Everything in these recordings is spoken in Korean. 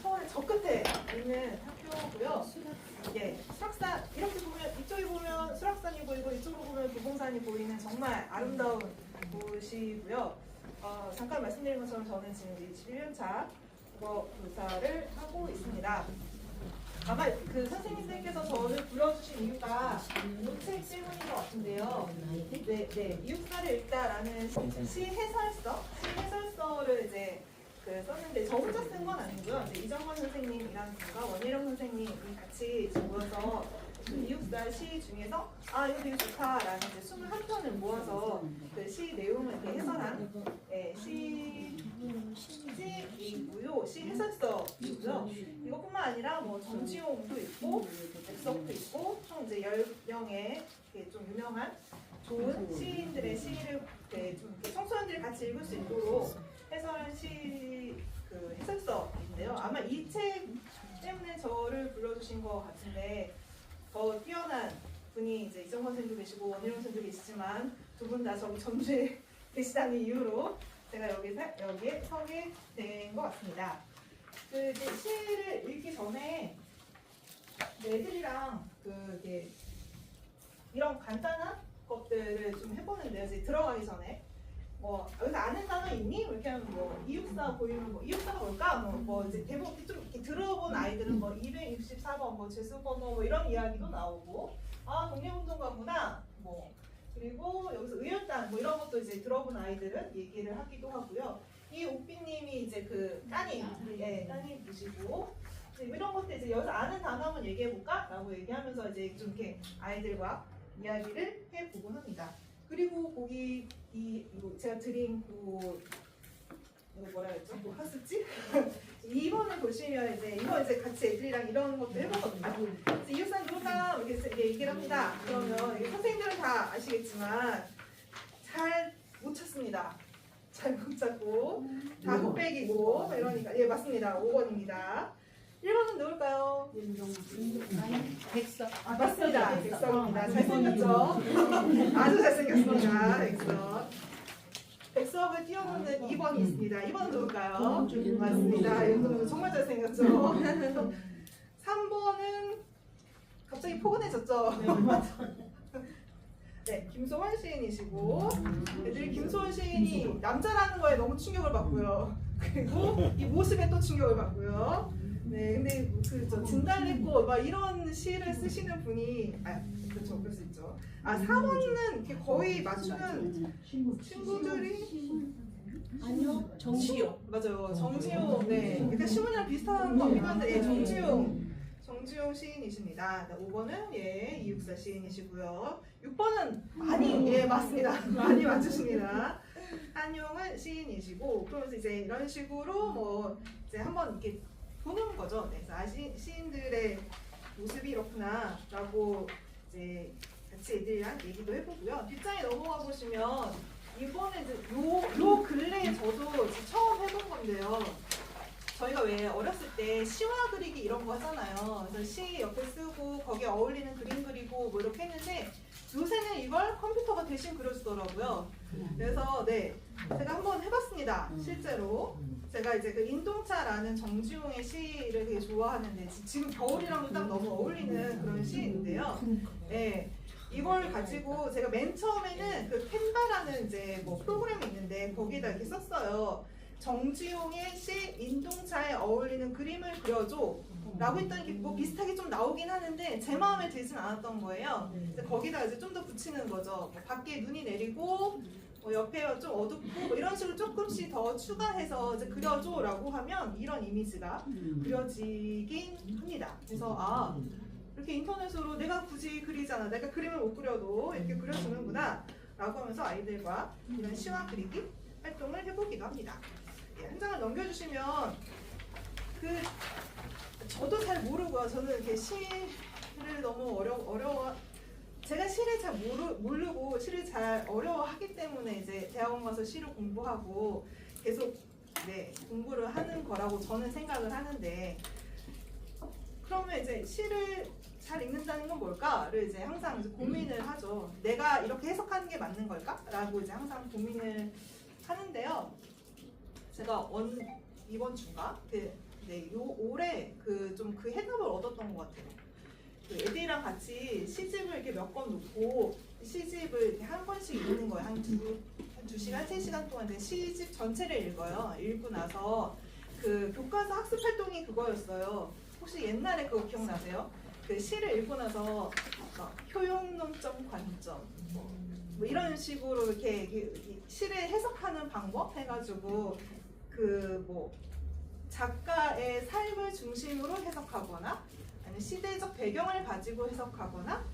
서울의 저 끝에 있는 학교고요. 예, 수락산 이렇게 보면 이쪽에 보면 수락산이 보이고 이쪽으로 보면 도봉산이 보이는 정말 아름다운 곳이고요. 잠깐 말씀드린 것처럼 저는 지금 21년차 국어 교사를 하고 있습니다. 아마 그 선생님들께서 저를 불러주신 이유가 이 책 때문인 것 같은데요. 네, 이웃사를 읽다라는 시 해설서를 이제 썼는데 저 혼자 쓴 건 아니고요. 이제 이정원 선생님이라는 분과 원희룡 선생님이 같이 모여서 그 이웃사 시 중에서 이거 되게 좋다라는 이제 21편을 모아서 그 시 내용을 이렇게 해설한 시이고요. 시 해설서이고요. 이것뿐만 아니라 뭐 정지용도 있고 백석도 있고 총 이제 10명의 좀 유명한 좋은 시인들의 시를 좀 이렇게 청소년들이 같이 읽을 수 있도록 해설한 해설서인데요. 아마 이 책 때문에 저를 불러주신 것 같은데 더 뛰어난 분이 이제 이정원 선생님도 계시고 원희룡 선생님도 계시지만 두 분 다 저기 전주에 계시다는 이유로 제가 여기에 서게 된 것 같습니다. 그 이제 시를 읽기 전에 애들이랑 이런 간단한 것들을 좀 해보는데요. 이제 들어가기 전에 여기서 아는 단어 있니? 이렇게 하면 이육사 보이면 이육사가 뭘까? 이제 대부분 좀 이렇게 들어본 아이들은 264번 재수번호 이런 이야기도 나오고 독립운동가구나 그리고 여기서 의열단 이런 것도 이제 들어본 아이들은 얘기를 하기도 하고요. 이 옥비님이 이제 따님이시고 이런 것들 이제 여기서 아는 단어 한번 얘기해볼까? 라고 얘기하면서 이제 좀 이렇게 아이들과 이야기를 해보곤 합니다. 그리고 거기 이거 제가 드린 이거 뭐라 했죠? 학습지? 2번을 보시면 이거 같이 애들이랑 이런 것도 해보거든요. 이웃산 누가 이렇게 얘기를 합니다. 그러면 선생님들은 다 아시겠지만 잘 못 찾습니다. 잘 못 찾고 다 흑백이고 이러니까 맞습니다. 5번입니다. 1번은 누굴까요? 백석. 맞습니다. 백석입니다. 잘생겼죠? 아주 잘생겼습니다. 백석. 백석을 뛰어넘는 2번이 있습니다. 2번은 누굴까요? 맞습니다. 이분은 정말 잘생겼죠? 3번은 갑자기 포근해졌죠? 네, 김소원 시인이시고 애들이 김소원 시인이 남자라는 거에 너무 충격을 받고요. 그리고 이 모습에 또 충격을 받고요. 네, 근데 진달래꽃 이런 시를 쓰시는 분이 그렇죠, 그럴 수 있죠. 4번은 이렇게 거의 맞추는 친구들이 아니요, 정지용. 맞아요, 정지용. 네, 약간 신문이랑 비슷한 거긴 한데 정지용 시인이십니다. 5번은 이육사 시인이시고요. 6번은 맞습니다. 많이 맞추십니다. 한용은 시인이시고 그러면서 이제 이런 식으로 이제 한번 이렇게 보는 거죠. 그래서 시인들의 모습이 이렇구나라고 이제 같이 애들이랑 얘기도 해보고요. 뒷장에 넘어가 보시면 이번에 이제 요 근래에 저도 처음 해본 건데요. 저희가 왜 어렸을 때 시화 그리기 이런 거 하잖아요. 그래서 시 옆에 쓰고 거기에 어울리는 그림 그리고 이렇게 했는데 요새는 이걸 컴퓨터가 대신 그려주더라고요. 그래서 제가 한번 해봤습니다. 실제로. 제가 이제 인동차라는 정지용의 시를 되게 좋아하는데 지금 겨울이랑도 딱 너무 어울리는 그런 시인데요. 네, 이걸 가지고 제가 맨 처음에는 캔바라는 이제 프로그램이 있는데 거기다 이렇게 썼어요. 정지용의 시 인동차에 어울리는 그림을 그려줘 라고 했더니 비슷하게 좀 나오긴 하는데 제 마음에 들진 않았던 거예요. 거기다가 이제 좀 더 붙이는 거죠. 밖에 눈이 내리고 옆에 좀 어둡고 이런 식으로 조금씩 더 추가해서 이제 그려줘 라고 하면 이런 이미지가 그려지긴 합니다. 그래서 이렇게 인터넷으로 내가 굳이 그리잖아, 내가 그림을 못 그려도 이렇게 그려주는구나 라고 하면서 아이들과 이런 시화 그리기 활동을 해보기도 합니다. 한 장을 넘겨주시면 저도 잘 모르고요. 저는 이렇게 시를 너무 어려워 제가 시를 잘 모르고 시를 잘 어려워하기 때문에 이제 대학원 가서 시를 공부하고 계속 공부를 하는 거라고 저는 생각을 하는데, 그러면 이제 시를 잘 읽는다는 건 뭘까를 이제 항상 이제 고민을 하죠. 내가 이렇게 해석하는 게 맞는 걸까?라고 이제 항상 고민을 하는데요. 제가 이번 주인가? 올해 그 해답을 얻었던 것 같아요. 그 애들이랑 같이 시집을 이렇게 몇 권 놓고 시집을 이렇게 한 권씩 읽는 거예요. 한 2시간, 3시간 동안 이제 시집 전체를 읽어요. 읽고 나서 그 교과서 학습 활동이 그거였어요. 혹시 옛날에 그거 기억나세요? 그 시를 읽고 나서 효용론점 관점 뭐 이런 식으로 이렇게 시를 해석하는 방법 해가지고 그 뭐 작가의 삶을 중심으로 해석하거나 아니면 시대적 배경을 가지고 해석하거나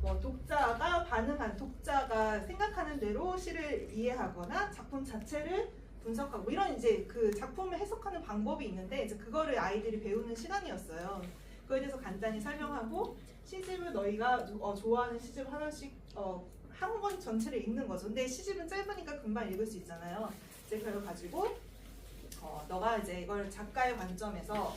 뭐 독자가 생각하는 대로 시를 이해하거나 작품 자체를 분석하고 이런 이제 그 작품을 해석하는 방법이 있는데 이제 그거를 아이들이 배우는 시간이었어요. 그거에 대해서 간단히 설명하고 시집을 너희가 좋아하는 시집 하나씩 한 권 전체를 읽는 거죠. 근데 시집은 짧으니까 금방 읽을 수 있잖아요. 이제 그걸 가지고 너가 이제 이걸 작가의 관점에서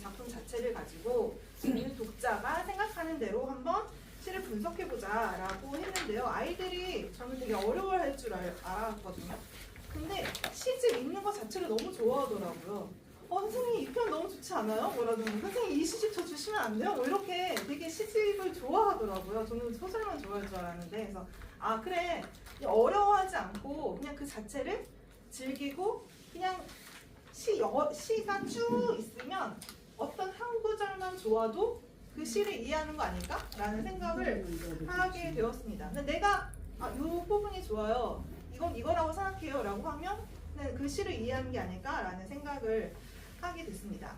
작품 자체를 가지고 우리는 독자가 생각하는 대로 한번 시를 분석해보자라고 했는데요. 아이들이 저는 되게 어려워할 줄 알았거든요. 근데 시집 읽는 것 자체를 너무 좋아하더라고요. 선생님 이 표현 너무 좋지 않아요? 뭐라든지 선생님 이 시집 저 주시면 안 돼요? 뭐 이렇게 되게 시집을 좋아하더라고요. 저는 소설만 좋아할 줄 알았는데 그래서 그래 어려워하지 않고 그냥 그 자체를 즐기고 그냥 시가 쭉 있으면 어떤 한 구절만 좋아도 그 시를 이해하는 거 아닐까? 라는 생각을 하게 되었습니다. 근데 내가 이 부분이 좋아요. 이건 이거라고 생각해요 라고 하면 그 시를 이해하는 게 아닐까라는 생각을 하게 됐습니다.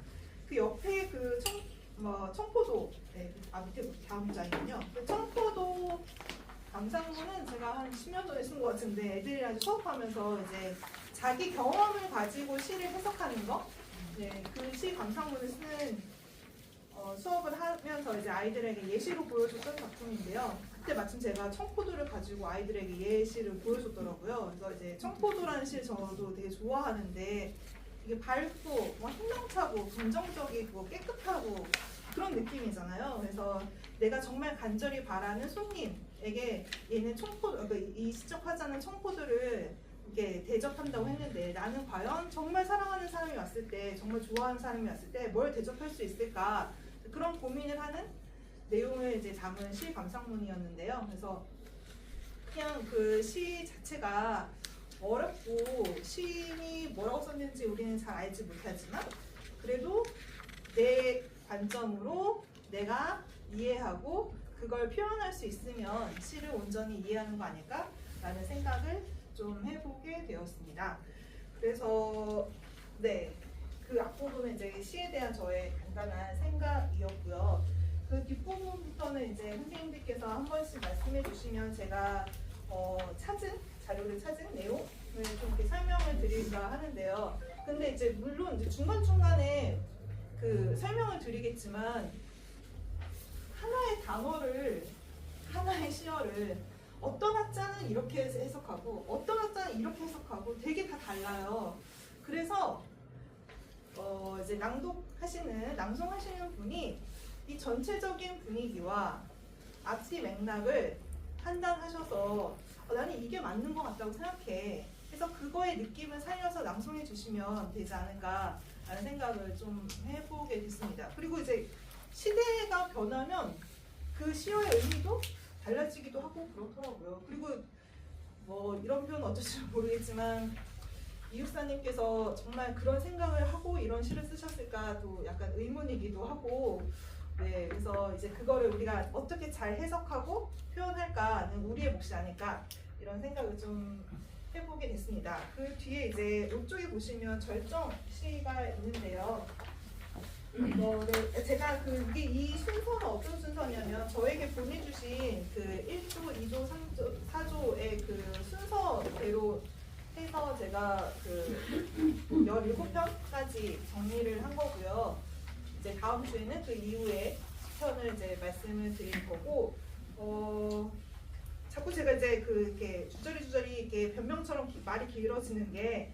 그 옆에 그 청포도 밑에 다음 장이군요. 그 청포도 감상문은 제가 한 10년 전에 쓴 것 같은데 애들이랑 수업하면서 이제 자기 경험을 가지고 시를 해석하는 거 그 시 감상문을 쓰는 수업을 하면서 이제 아이들에게 예시로 보여줬던 작품인데요. 그때 마침 제가 청포도를 가지고 아이들에게 예시를 보여줬더라고요. 그래서 이제 청포도라는 시 저도 되게 좋아하는데 이게 밝고 희망차고 긍정적이고 깨끗하고 그런 느낌이잖아요. 그래서 내가 정말 간절히 바라는 손님에게 얘는 이 시적 화자는 청포도를 이렇게 대접한다고 했는데 나는 과연 정말 사랑하는 사람이 왔을 때 정말 좋아하는 사람이 왔을 때 뭘 대접할 수 있을까 그런 고민을 하는 내용을 이제 담은 시 감상문이었는데요. 그래서 그냥 그 시 자체가 어렵고 시인이 뭐라고 썼는지 우리는 잘 알지 못하지만 그래도 내 관점으로 내가 이해하고 그걸 표현할 수 있으면 시를 온전히 이해하는 거 아닐까라는 생각을 좀 해보게 되었습니다. 그래서 그 앞부분은 이제 시에 대한 저의 간단한 생각이었고요. 그 뒷부분부터는 이제 선생님들께서 한 번씩 말씀해 주시면 제가 자료를 찾은 내용을 좀 이렇게 설명을 드릴까 하는데요. 근데 이제 물론 이제 중간중간에 그 설명을 드리겠지만 하나의 단어를 하나의 시어를 어떤 학자는 이렇게 해석하고 어떤 학자는 이렇게 해석하고 되게 다 달라요. 그래서 이제 낭송하시는 분이 이 전체적인 분위기와 앞뒤 맥락을 판단하셔서 나는 이게 맞는 것 같다고 생각해. 그래서 그거의 느낌을 살려서 낭송해 주시면 되지 않을까라는 생각을 좀 해보게 됐습니다. 그리고 이제 시대가 변하면 그 시어의 의미도 달라지기도 하고 그렇더라고요. 그리고 뭐 이런 표현 어쩔지 모르겠지만 이육사님께서 정말 그런 생각을 하고 이런 시를 쓰셨을까도 약간 의문이기도 하고 그래서 이제 그거를 우리가 어떻게 잘 해석하고 표현할까는 우리의 몫이 아닐까 이런 생각을 좀 해보게 됐습니다. 그 뒤에 이제 이쪽에 보시면 절정 시가 있는데요. 제가 이 순서는 어떤 순서냐면 저에게 보내주신 그 1조, 2조, 3조, 4조의 그 순서대로 해서 제가 그 17편까지 정리를 한 거고요. 이제 다음 주에는 그 이후에 편을 이제 말씀을 드릴 거고, 자꾸 제가 이제 이렇게 주저리 이렇게 변명처럼 말이 길어지는 게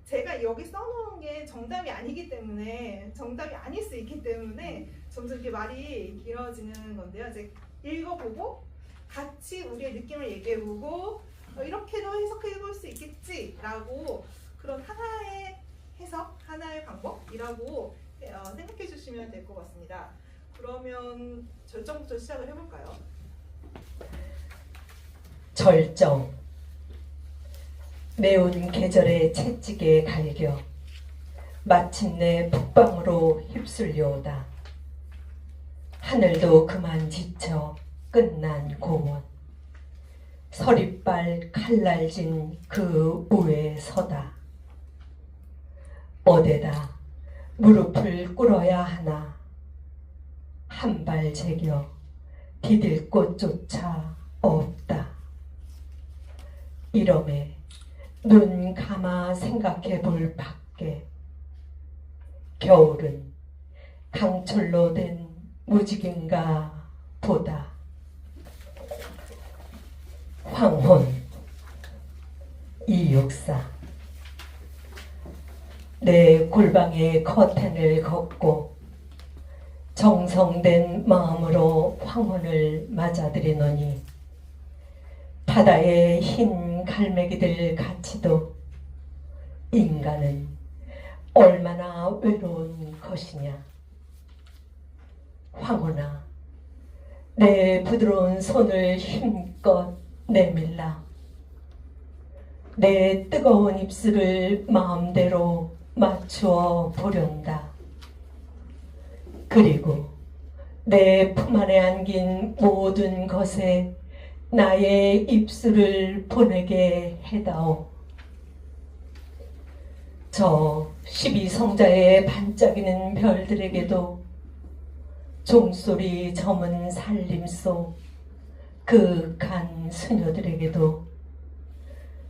제가 여기 써놓은 게 정답이 아니기 때문에 정답이 아닐 수 있기 때문에 점점 이렇게 말이 길어지는 건데요. 이제 읽어보고 같이 우리의 느낌을 얘기해보고 이렇게도 해석해볼 수 있겠지라고 그런 하나의 해석, 하나의 방법이라고 생각해 주시면 주시면 될 것 같습니다. 그러면 절정부터 시작을 해볼까요? 절정. 매운 계절의 채찍에 갈겨 마침내 북방으로 휩쓸려오다. 하늘도 그만 지쳐 끝난 공원. 서리빨 칼날진 그 무에 서다. 어데다 무릎을 꿇어야 하나. 한 발 제겨 디딜 곳조차 없다. 이러매 눈 감아 생각해 볼 밖에 겨울은 강철로 된 무직인가 보다. 황혼 이육사. 내 골방에 커튼을 걷고 정성된 마음으로 황혼을 맞아들이노니 바다의 흰 갈매기들 같이도 인간은 얼마나 외로운 것이냐. 황혼아, 내 부드러운 손을 힘껏 내밀라. 내 뜨거운 입술을 마음대로 맞추어 보련다. 그리고 내 품 안에 안긴 모든 것에 나의 입술을 보내게 해다오. 저 12성자의 반짝이는 별들에게도 종소리 저문 살림속 그 간 수녀들에게도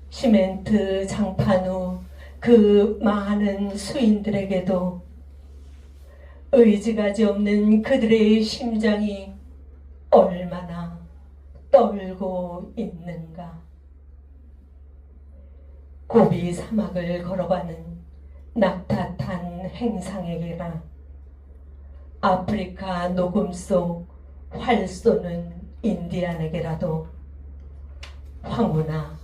시멘트 장판 후 그 많은 수인들에게도 의지가지 없는 그들의 심장이 얼마나 떨고 있는가. 고비 사막을 걸어가는 낙타탄 행상에게나 아프리카 녹음 속 활 쏘는 인디안에게라도 황혼아,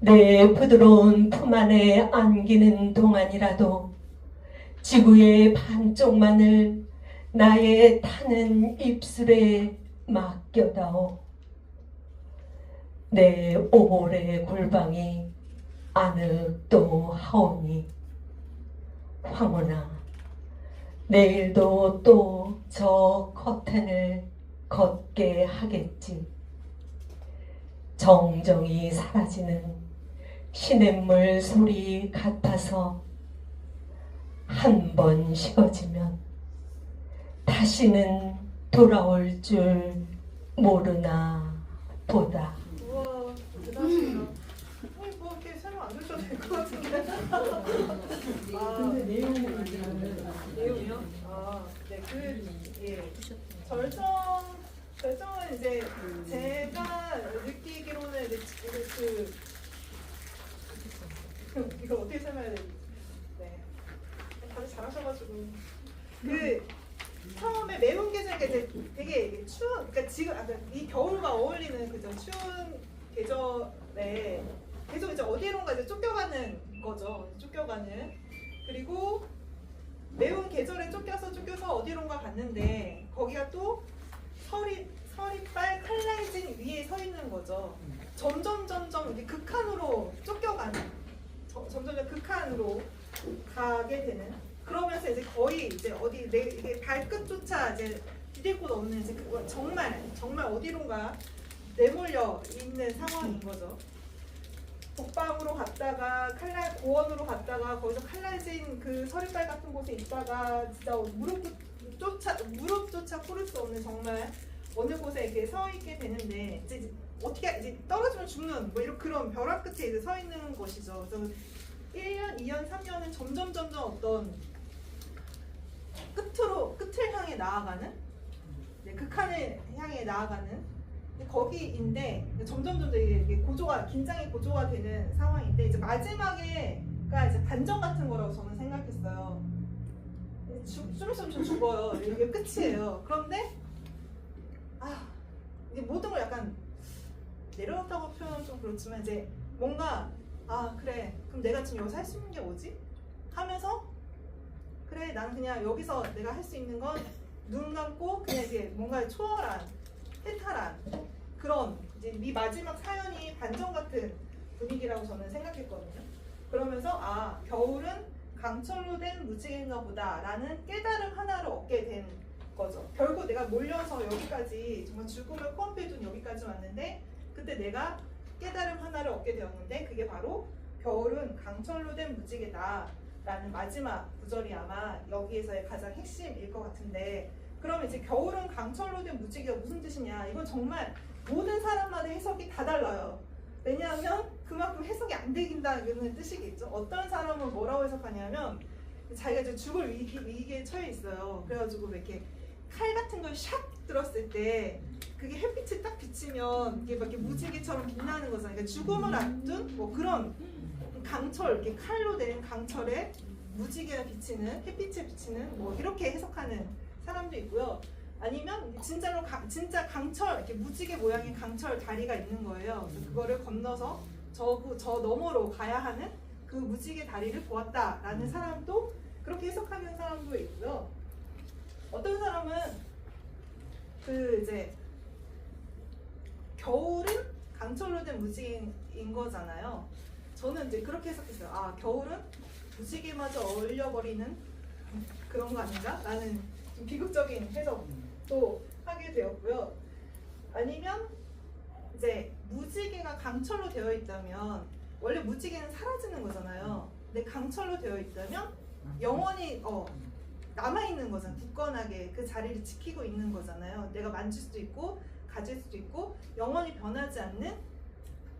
내 부드러운 품 안에 안기는 동안이라도 지구의 반쪽만을 나의 타는 입술에 맡겨다오. 내 오래 골방이 아늑도 하오니 황혼아, 내일도 또 저 커튼을 걷게 하겠지. 정정이 사라지는 시냇물 소리 같아서 한 번 식어지면 다시는 돌아올 줄 모르나 보다. 우와, 대단하시네요. 뭐 이렇게 설명 안 해주셔도 될 것 같은데. 근데 내용이 내용이요? 네, 절정은 이제 제가 느끼기로는 이제 이거 어떻게 설명해야 되지? 네, 다들 잘하셔가지고 처음에 매운 계절이 이제 되게 추운, 그러니까 지금 이 겨울과 어울리는 그죠, 추운 계절에 계속 이제 어디론가 이제 쫓겨가는 거죠. 쫓겨가는. 그리고 매운 계절에 쫓겨서 어디론가 갔는데 거기가 또 서리빨 칼날진 위에 서 있는 거죠. 점점 이렇게 극한으로 쫓겨가는, 점점 극한으로 가게 되는. 그러면서 이제 거의 이제 어디 이게 발끝조차 이제 디딜 곳 없는 이제 정말 어디론가 내몰려 있는 상황인 거죠. 북방으로 갔다가 고원으로 갔다가 거기서 칼날진 그 서리빨 같은 곳에 있다가 진짜 무릎조차 꿇을 수 없는 정말 어느 곳에 이렇게 서 있게 되는데 이제 어떻게 이제 떨어지면 죽는 뭐 이런 그런 벼락 끝에 이제 서 있는 것이죠. 그래서 1년, 2년, 3년은 점점 어떤 끝을 향해 나아가는, 극한을 향해 나아가는 거기인데 점점 이게 긴장이 고조가 되는 상황인데 이제 마지막에가 이제 반전 같은 거라고 저는 생각했어요. 숨 쉬면 죽어요. 이게 끝이에요. 그런데 이제 모든 걸 약간 내려놓다고 표현은 좀 그렇지만 이제 뭔가 그래 그럼 내가 지금 여기서 할 수 있는 게 뭐지? 하면서 그래 나는 그냥 여기서 내가 할 수 있는 건 눈 감고 그냥 이제 뭔가 초월한 해탈한 그런 이제 이 마지막 사연이 반전 같은 분위기라고 저는 생각했거든요. 그러면서 아 겨울은 강철로 된 무지개인가 보다라는 깨달음 하나를 얻게 된 거죠. 결국 내가 몰려서 여기까지 정말 죽음을 코앞에 둔 여기까지 왔는데 그때 내가 깨달음 하나를 얻게 되었는데 그게 바로 겨울은 강철로 된 무지개다 라는 마지막 구절이 아마 여기에서의 가장 핵심일 것 같은데 그럼 이제 겨울은 강철로 된 무지개가 무슨 뜻이냐 이건 정말 모든 사람마다 해석이 다 달라요. 왜냐하면 그만큼 해석이 안 되긴다는 뜻이겠죠. 어떤 사람은 뭐라고 해석하냐면 자기가 이제 죽을 위기에 처해 있어요. 그래가지고 왜 이렇게 칼 같은 걸 샥 들었을 때 그게 햇빛이 딱 비치면 이게 막 이렇게 무지개처럼 빛나는 거잖아요. 그러니까 죽음을 앞둔 뭐 그런 강철, 이렇게 칼로 된 강철에 무지개가 비치는 햇빛에 비치는 뭐 이렇게 해석하는 사람도 있고요. 아니면 진짜로 진짜 강철 이렇게 무지개 모양의 강철 다리가 있는 거예요. 그래서 그거를 건너서 저 너머로 가야 하는 그 무지개 다리를 보았다라는 사람도 그렇게 해석하는 사람도 있고요. 어떤 사람은 그 이제 겨울은 강철로 된 무지개인 거잖아요. 저는 이제 그렇게 해석했어요. 아 겨울은 무지개마저 어울려버리는 그런 거 아닌가? 라는 좀 비극적인 해석도 하게 되었고요. 아니면 이제 무지개가 강철로 되어 있다면 원래 무지개는 사라지는 거잖아요. 근데 강철로 되어 있다면 영원히 남아있는 거잖아요. 굳건하게 그 자리를 지키고 있는 거잖아요. 내가 만질 수도 있고 가질 수도 있고 영원히 변하지 않는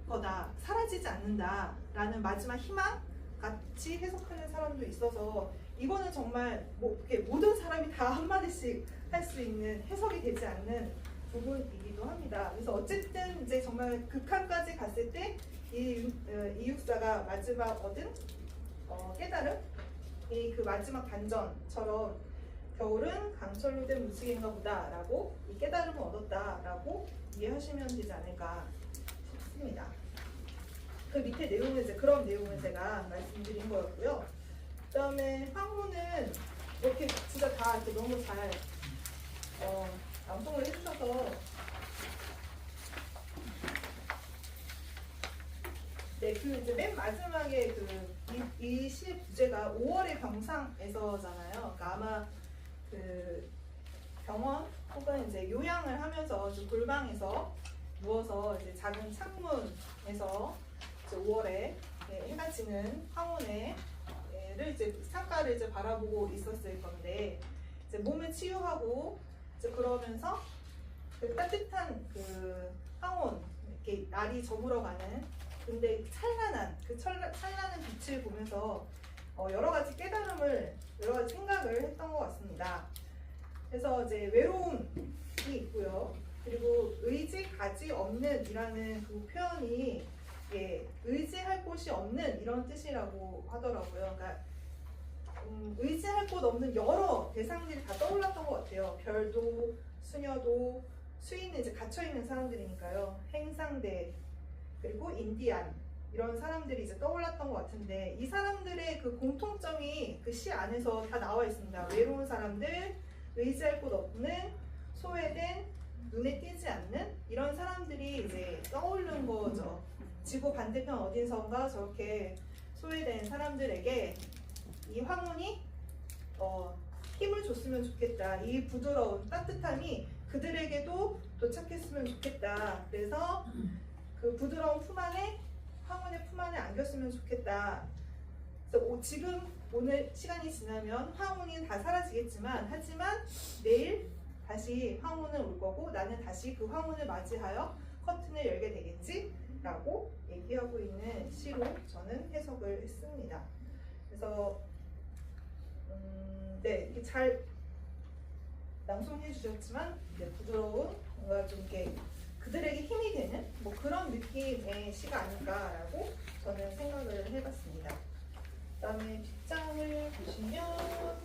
거다. 사라지지 않는다 라는 마지막 희망 같이 해석하는 사람도 있어서 이거는 정말 모든 사람이 다 한마디씩 할 수 있는 해석이 되지 않는 부분이기도 합니다. 그래서 어쨌든 이제 정말 극한까지 갔을 때 이육사가 마지막 얻은 깨달음이 그 마지막 반전처럼 겨울은 강철로 된 무지개인가 보다라고 이 깨달음을 얻었다라고 이해하시면 되지 않을까 싶습니다. 그 밑에 내용은 이제 그런 내용을 제가 말씀드린 거였고요. 그다음에 황후는 이렇게 진짜 다 이렇게 너무 잘 낭송을 해주셔서 네, 그 이제 맨 마지막에 이 시의 부제가 5월의 병상에서잖아요. 그러니까 아마 그 병원 혹은 이제 요양을 하면서 좀 골방에서 누워서 이제 작은 창문에서 이제 5월에 해가 지는 황혼을 이제 창가를 이제 바라보고 있었을 건데 이제 몸을 치유하고 이제 그러면서 그 따뜻한 그 황혼 이렇게 날이 저물어가는 근데 찬란한 빛을 보면서 여러 가지 깨달음을 여러 가지 생각을 했던 것 같습니다. 그래서 이제 외로움이 있고요. 그리고 의지 가지 없는 이라는 그 표현이 의지할 곳이 없는 이런 뜻이라고 하더라고요. 그러니까 의지할 곳 없는 여러 대상들이 다 떠올랐던 것 같아요. 별도, 수녀도, 수인은 이제 갇혀있는 사람들이니까요. 행상대, 그리고 인디안 이런 사람들이 이제 떠올랐던 것 같은데 이 사람들의 그 공통점이 그 시 안에서 다 나와 있습니다. 외로운 사람들, 의지할 곳 없는, 소외된, 눈에 띄지 않는 이런 사람들이 이제 떠오르는 거죠. 지구 반대편 어딘선가 저렇게 소외된 사람들에게 이 황혼이 힘을 줬으면 좋겠다. 이 부드러운 따뜻함이 그들에게도 도착했으면 좋겠다. 그래서 그 부드러운 품 안에 황혼의 품 안에 안겼으면 좋겠다. 그래서 지금 오늘 시간이 지나면 황혼이 다 사라지겠지만 하지만 내일 다시 황혼은 올 거고 나는 다시 그 황혼을 맞이하여 커튼을 열게 되겠지 라고 얘기하고 있는 시로 저는 해석을 했습니다. 그래서 네, 이렇게 잘 낭송해 주셨지만 부드러운 뭔가 좀 이렇게 그들에게 힘이 되는 뭐 그런 느낌의 시가 아닐까라고 저는 생각을 해봤습니다. 그다음에 뒷장을 보시면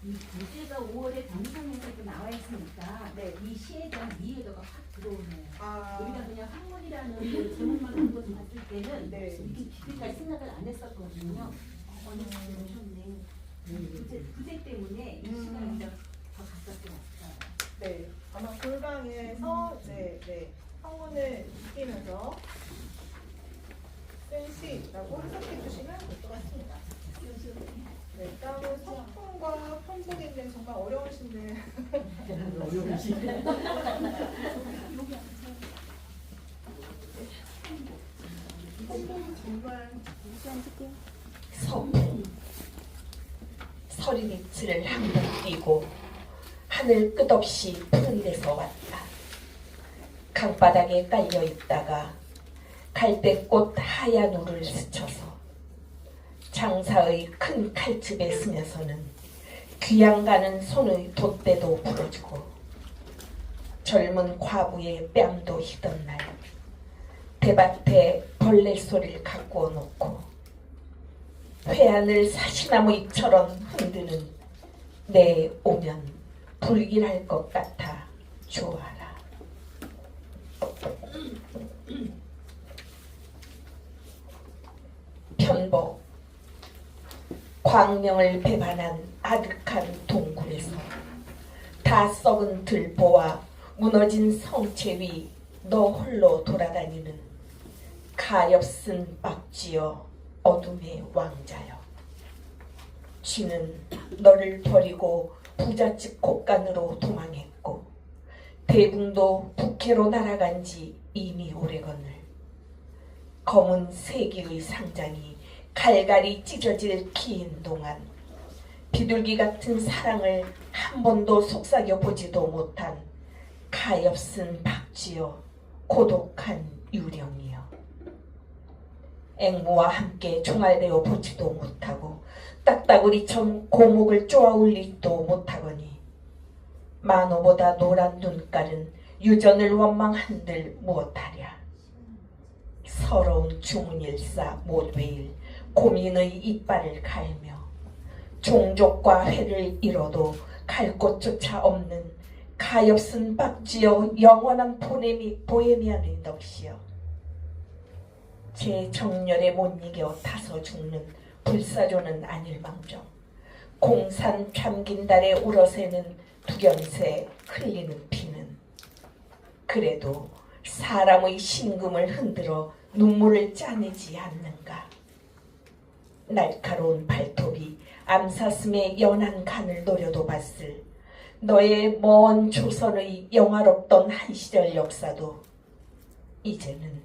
이 부제가 5월에 병상에서도 나와 있으니까 네. 이 시에 대한 이해도가 확 들어오네요. 아, 우리가 그냥 황혼이라는 그 제목만 듣고 봤을 때는 네. 이렇게 깊이까지 생각을 안 했었거든요. 어느 분이 오셨네. 부재 때문에 이 시간이 더 가깝게 왔어요. 네, 아마 골방에서 이제 네, 성운을 느끼면서 쓴 시라고 해석해 주시면 될 것 같습니다. 네, 다음은 서풍과 편복인데 정말 어려운 시인데 편복이 정말 서풍 서리빛을 한번 띄고 하늘 끝없이 푸른 데서 왔다. 강바닥에 깔려 있다가 갈대꽃 하얀 울을 스쳐서 장사의 큰 칼집에 스며서는 귀양 가는 손의 돛대도 풀어주고 젊은 과부의 뺨도 희던 날 대밭에 벌레 소리를 가꾸어 놓고 회안을 사시나무 잎처럼 흔드는 내 오면 불길할 것 같아 좋아라. 편복 광명을 배반한 아득한 동굴에서 다 썩은 들보와 무너진 성체 위 너 홀로 돌아다니는 가엾은 박쥐여 어둠의 왕자여. 쥐는 너를 버리고 부잣집 곳간으로 도망했고 대붕도 북해로 날아간 지 이미 오래거늘 검은 세기의 상장이 갈갈이 찢어질 긴 동안 비둘기 같은 사랑을 한 번도 속삭여 보지도 못한 가엾은 박쥐여 고독한 유령이여. 앵무와 함께 총알되어 보지도 못하고 딱따구리처럼 고목을 쪼아올리지도 못하거니 만호보다 노란 눈깔은 유전을 원망한들 무엇하랴. 서러운 주문일사 못외일 고민의 이빨을 갈며 종족과 회를 잃어도 갈 곳조차 없는 가엾은 박쥐여 영원한 보헤미안의 넋이여. 제 정열에 못 이겨 타서 죽는 불사조는 아닐망정 공산 잠긴 달에 우러새는 두견새 흘리는 피는 그래도 사람의 심금을 흔들어 눈물을 짜내지 않는가. 날카로운 발톱이 암사슴의 연한 간을 노려도 봤을 너의 먼 조선의 영화롭던 한 시절 역사도 이제는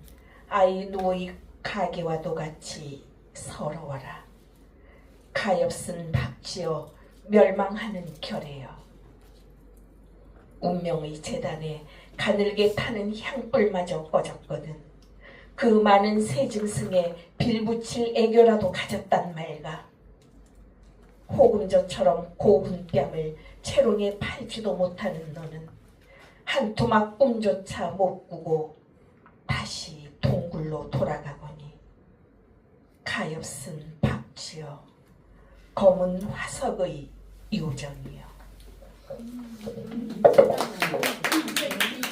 아이 누이 가게와도 같이 서러워라. 가엾은 박쥐여 멸망하는 결에여. 운명의 재단에 가늘게 타는 향불마저 꺼졌거든 그 많은 새짐승에 빌붙일 애교라도 가졌단 말가. 호금저처럼 고운 뺨을 채롱에 팔지도 못하는 너는 한 토막 꿈조차 못 꾸고 다시 동굴로 돌아가거니 가엾은 박쥐여 검은 화석의 요정이여.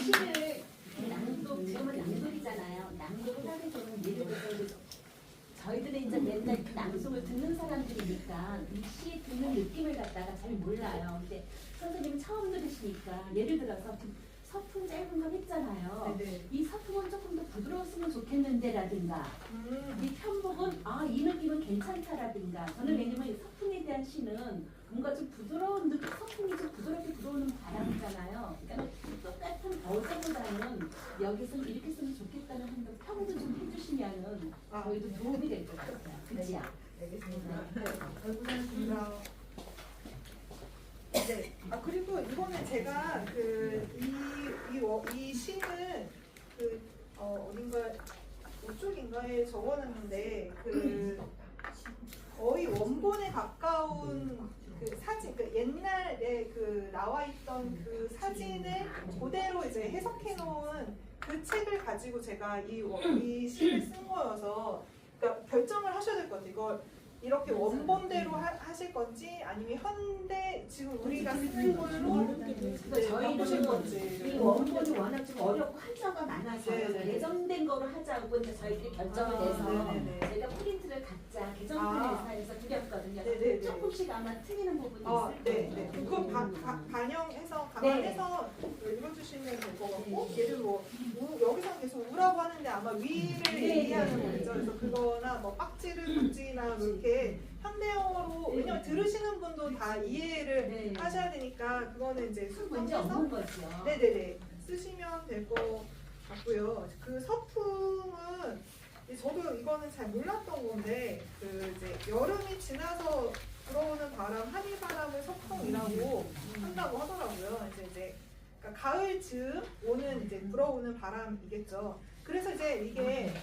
지금은 낭독이잖아요. 낭독을 하게 되면 예를 들어서 저희들은 이제 맨날 그 낭송을 듣는 사람들이니까 이 시 듣는 느낌을 갖다가 잘 몰라요. 근데 선생님이 처음 들으시니까 예를 들어서 서풍 짧은 거 했잖아요. 네네. 이 서풍은 조금 더 부드러웠으면 좋겠는데라든가 이 편복은 이 느낌은 괜찮다라든가 저는 왜냐면 이 서풍에 대한 시는 뭔가 좀 부드러운 느낌, 서풍이 좀 부드럽게 들어오는 바람이잖아요. 그러니까 똑같은 버전보다는 여기서는 이렇게 쓰면 좋겠다는 한번 평도 좀 해주시면은 저희도 도움이 될 것 같아요. 그치요? 알겠습니다. 네, 고생하셨습니다. 네. 그리고 이거는 제가 이 시는 어딘가 이쪽인가에 적어놨는데 거의 원본에 가까운 그 사진, 옛날에 나와 있던 그 사진을 그대로 이제 해석해 놓은 그 책을 가지고 제가 이 시를 쓴 거여서 그러니까 결정을 하셔야 될 것 같아요. 이걸 이렇게 원본대로 하실 건지 아니면 현대 지금 우리가 쓰는 걸로 그러니까 바꾸신 저희는 건지. 이 원본이 워낙 좀 어렵고 한자가 많아서 네네네. 개정된 거로 하자고 이제 저희들이 결정을 해서 네네네. 저희가 프린트를 각자 개정판 아. 회사에서 드렸거든요. 네네네. 조금씩 아마 틀리는 부분이 아, 있을 네, 거예요. 네. 그거 반영해서 감안해서 읽어주시면 될 것 같고, 예를 뭐 여기서 계속 우라고 하는데 아마 위를 얘기하는 거죠. 그래서 그거나 뭐 빡지를 박지나 그렇게 현대어로 왜냐면 들으시는 분도 다 이해를 네. 하셔야 되니까 그거는 이제 큰 문제 수정해서 없는 거죠. 네네네 쓰시면 될 것 같고요. 그 서풍은 저도 이거는 잘 몰랐던 건데 그 이제 여름이 지나서 불어오는 바람, 한일 바람을 서풍이라고 한다고 하더라고요. 이제 그러니까 가을 즈음 오는 이제 불어오는 바람이겠죠. 그래서 이제 이게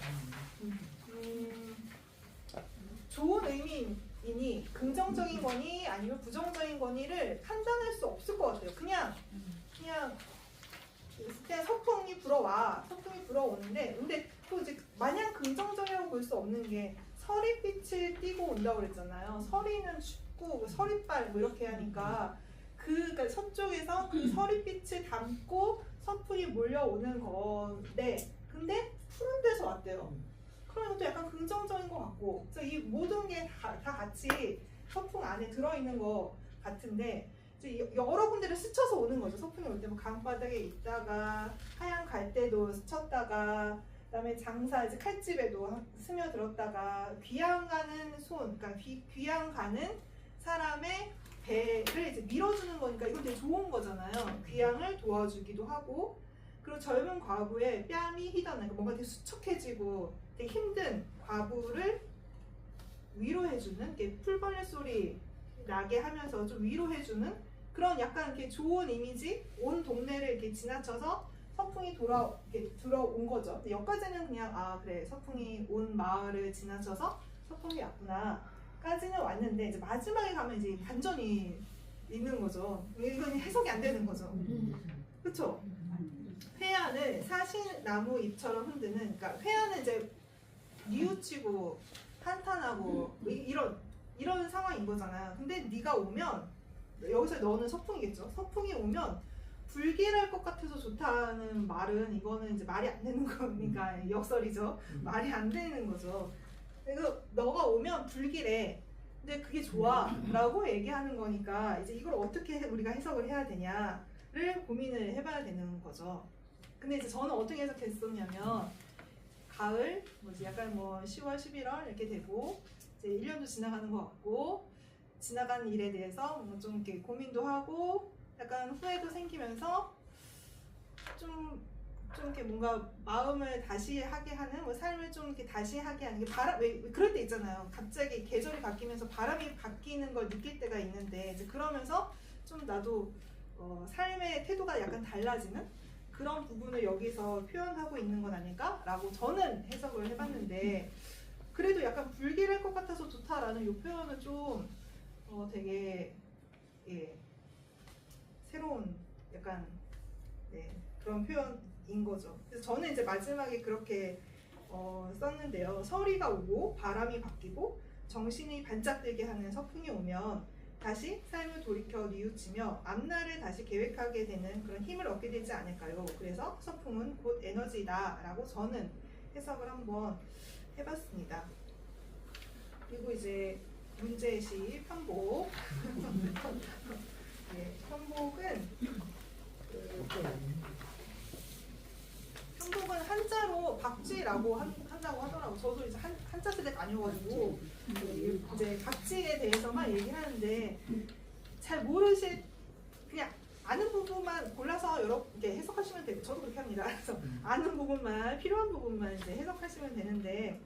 좋은 의미이니 긍정적인 거니 아니면 부정적인 거니를 판단할 수 없을 것 같아요. 그냥 서풍이 불어와. 서풍이 불어오는데 근데 또 이제 마냥 긍정적이라고 볼 수 없는 게 서리빛을 띠고 온다고 그랬잖아요. 서리는 춥고 서리빨 뭐 이렇게 하니까 그러니까 서쪽에서 그 서리빛을 담고 서풍이 몰려오는 건데 근데 푸른 데서 왔대요. 그러면 또 약간 긍정적인 것 같고 그래서 이 모든 게 다 같이 서풍 안에 들어있는 것 같은데 이제 여러 군데를 스쳐서 오는 거죠. 서풍이 올 때 뭐 강바닥에 있다가 하얀 갈대도 스쳤다가 그다음에 장사 이제 칼집에도 스며들었다가 귀양 가는 그러니까 귀양 가는 사람의 배를 이제 밀어주는 거니까 이건 되게 좋은 거잖아요. 귀양을 도와주기도 하고 그리고 젊은 과부의 뺨이 희다는 그러니까 뭔가 되게 수척해지고 되게 힘든 과부를 위로해주는 이렇게 풀벌레 소리 나게 하면서 좀 위로해주는 그런 약간 이렇게 좋은 이미지 온 동네를 이렇게 지나쳐서 서풍이 이렇게 들어온 거죠. 근데 여기까지는 그냥 아 그래 서풍이 온 마을을 지나쳐서 서풍이 왔구나 까지는 왔는데 이제 마지막에 가면 이제 반전이 있는 거죠. 이건 해석이 안 되는 거죠. 그렇죠? 회한을 사시나무 잎처럼 흔드는 그러니까 회한은 이제 뉘우치고 한탄하고 이런 상황인 거잖아요. 근데 네가 오면 여기서 너는 서풍이겠죠. 서풍이 오면 불길할 것 같아서 좋다는 말은 이거는 이제 말이 안 되는 거니까 역설이죠. 말이 안 되는 거죠. 그래서 너가 오면 불길해. 근데 그게 좋아라고 얘기하는 거니까 이제 이걸 어떻게 우리가 해석을 해야 되냐를 고민을 해봐야 되는 거죠. 근데 이제 저는 어떻게 해석했었냐면 가을, 뭐지 약간 뭐 10월, 11월 이렇게 되고 이제 1년도 지나가는 것 같고 지나간 일에 대해서 뭐 좀 이렇게 고민도 하고 약간 후회도 생기면서 좀 이렇게 뭔가 마음을 다시 하게 하는 뭐 삶을 좀 이렇게 다시 하게 하는 게 왜 그럴 때 있잖아요. 갑자기 계절이 바뀌면서 바람이 바뀌는 걸 느낄 때가 있는데 이제 그러면서 좀 나도 삶의 태도가 약간 달라지는 그런 부분을 여기서 표현하고 있는 건 아닐까라고 저는 해석을 해봤는데 그래도 약간 불길할 것 같아서 좋다라는 이 표현은 좀 되게 새로운 약간 그런 표현인 거죠. 그래서 저는 이제 마지막에 그렇게 썼는데요. 서리가 오고 바람이 바뀌고 정신이 반짝들게 하는 서풍이 오면 다시 삶을 돌이켜 뉘우치며 앞날을 다시 계획하게 되는 그런 힘을 얻게 되지 않을까요? 그래서 서풍은 곧 에너지다 라고 저는 해석을 한번 해봤습니다. 그리고 이제 문제시 편복. 네, 편복은 편복은 한자로 박쥐라고 한다고 하더라고요. 저도 이제 한자 세대가 아니어가지고 이제 박쥐에 대해서만 얘기하는데 잘 모르실 그냥 아는 부분만 골라서 여러분께 해석하시면 되고 저도 그렇게 합니다. 그래서 아는 부분만 필요한 부분만 이제 해석하시면 되는데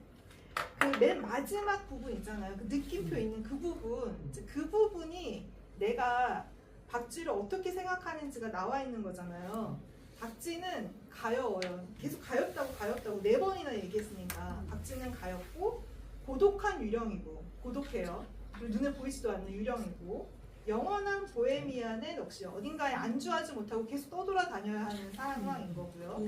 그 맨 마지막 부분 있잖아요. 그 느낌표 있는 그 부분 이제 그 부분이 내가 박쥐를 어떻게 생각하는지가 나와 있는 거잖아요. 박쥐는 가여워요. 계속 가엽다고 4번이나 얘기했으니까 박쥐는 가엽고 고독한 유령이고 고독해요. 그리고 눈에 보이지도 않는 유령이고 영원한 보헤미안의 넋이요. 어딘가에 안주하지 못하고 계속 떠돌아다녀야 하는 상황인 거고요.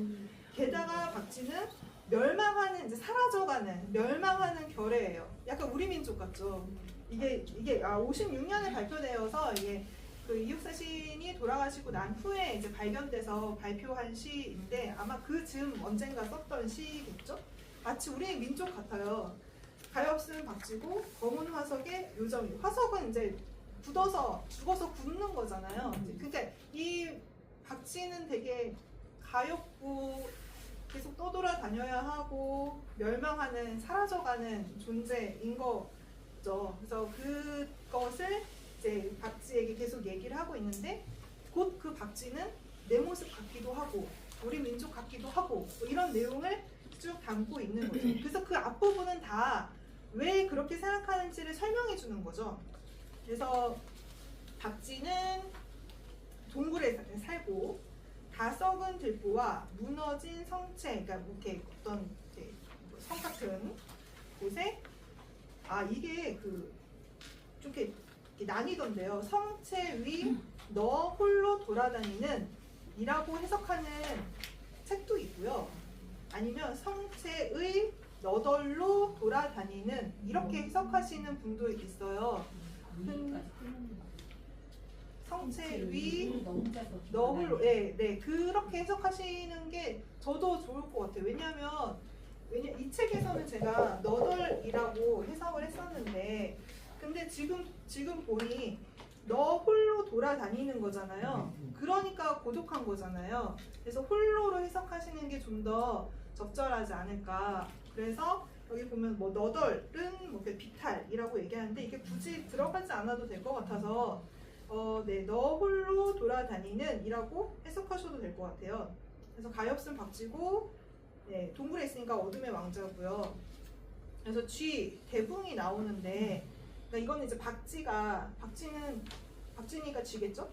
게다가 박쥐는 멸망하는 이제 사라져가는 멸망하는 결의예요. 약간 우리 민족 같죠. 이게 56년에 발표되어서 이게 그 이육사 시인이 돌아가시고 난 후에 이제 발견돼서 발표한 시인데 아마 그 즈음 언젠가 썼던 시겠죠? 마치 우리의 민족 같아요. 가엾은 박쥐고 검은 화석에 요정이. 화석은 이제 굳어서 죽어서 굳는 거잖아요. 그러니까 이 박쥐는 되게 가엾고 계속 떠돌아다녀야 하고 멸망하는 사라져가는 존재인 거죠. 그래서 그것을 이제 박쥐에게 계속 얘기를 하고 있는데 곧 그 박쥐는 내 모습 같기도 하고 우리 민족 같기도 하고 뭐 이런 내용을 쭉 담고 있는 거죠. 그래서 그 앞부분은 다 왜 그렇게 생각하는지를 설명해 주는 거죠. 그래서 박쥐는 동굴에 살고 다 썩은 들보와 무너진 성체, 그러니까 이렇게 어떤 이제 성 같은 곳에 이게 그 좀 이렇게 나뉘던데요. 성체 위 너 홀로 돌아다니는 이라고 해석하는 책도 있고요. 아니면 성체의 너덜로 돌아다니는 이렇게 해석하시는 분도 있어요. 성체 위 너 홀로 네 그렇게 해석하시는 게 저도 좋을 것 같아요. 왜냐하면 이 책에서는 제가 너덜이라고 해석을 했었는데 근데 지금 보니 너 홀로 돌아다니는 거잖아요. 그러니까 고독한 거잖아요. 그래서 홀로로 해석하시는 게 좀 더 적절하지 않을까. 그래서 여기 보면 뭐 너덜은 뭐 비탈이라고 얘기하는데 이게 굳이 들어가지 않아도 될 것 같아서 네, 너 홀로 돌아다니는 이라고 해석하셔도 될 것 같아요. 그래서 가엾은 박쥐고 네, 동굴에 있으니까 어둠의 왕자고요. 그래서 쥐, 대붕이 나오는데 그러니까 이거는 이제 박쥐니까 쥐겠죠?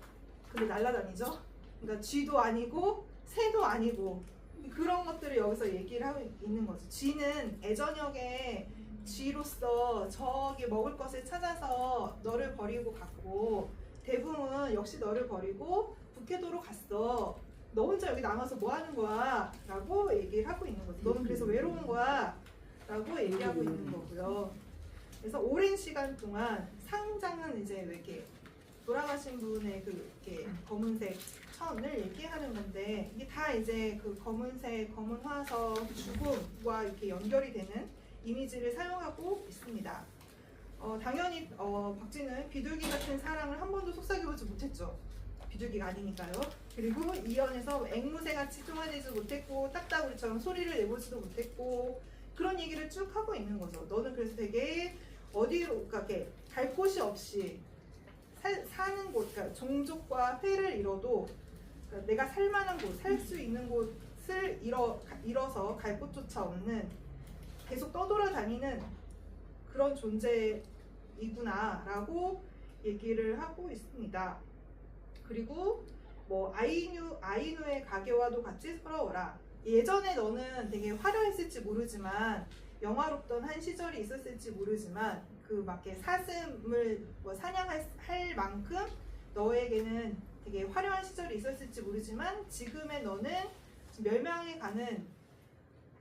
근데 날아다니죠? 그러니까 쥐도 아니고 새도 아니고 그런 것들을 여기서 얘기를 하고 있는 거죠. 쥐는 애저녁에 쥐로서 저기 먹을 것을 찾아서 너를 버리고 갔고 대붕은 역시 너를 버리고 북해도로 갔어. 너 혼자 여기 남아서 뭐 하는 거야? 라고 얘기를 하고 있는 거죠. 너는 그래서 외로운 거야? 라고 얘기하고 있는 거고요. 그래서 오랜 시간 동안 상장은 이제 왜 이렇게 돌아가신 분의 그 이렇게 검은색 천을 얘기하는 건데 이게 다 이제 그 검은색, 검은 화석, 죽음과 이렇게 연결이 되는 이미지를 사용하고 있습니다. 당연히 박쥐는 비둘기 같은 사랑을 한 번도 속삭여보지 못했죠. 비둘기가 아니니까요. 그리고 이연에서 앵무새같이 쪼아내지 못했고 딱따구리처럼 소리를 내보지도 못했고 그런 얘기를 쭉 하고 있는 거죠. 너는 그래서 되게 어디로 이렇게 갈 곳이 없이 사는 곳, 그러니까 종족과 회를 잃어도 그러니까 내가 살만한 곳, 살 수 있는 곳을 잃어서 갈 곳조차 없는 계속 떠돌아다니는 그런 존재이구나라고 얘기를 하고 있습니다. 그리고 뭐 아이누의 가게와도 같이 서러워라. 예전에 너는 되게 화려했을지 모르지만 영화롭던 한 시절이 있었을지 모르지만 그 막게 사슴을 뭐 사냥할 만큼 너에게는 되게 화려한 시절이 있었을지 모르지만 지금의 너는 멸망해 가는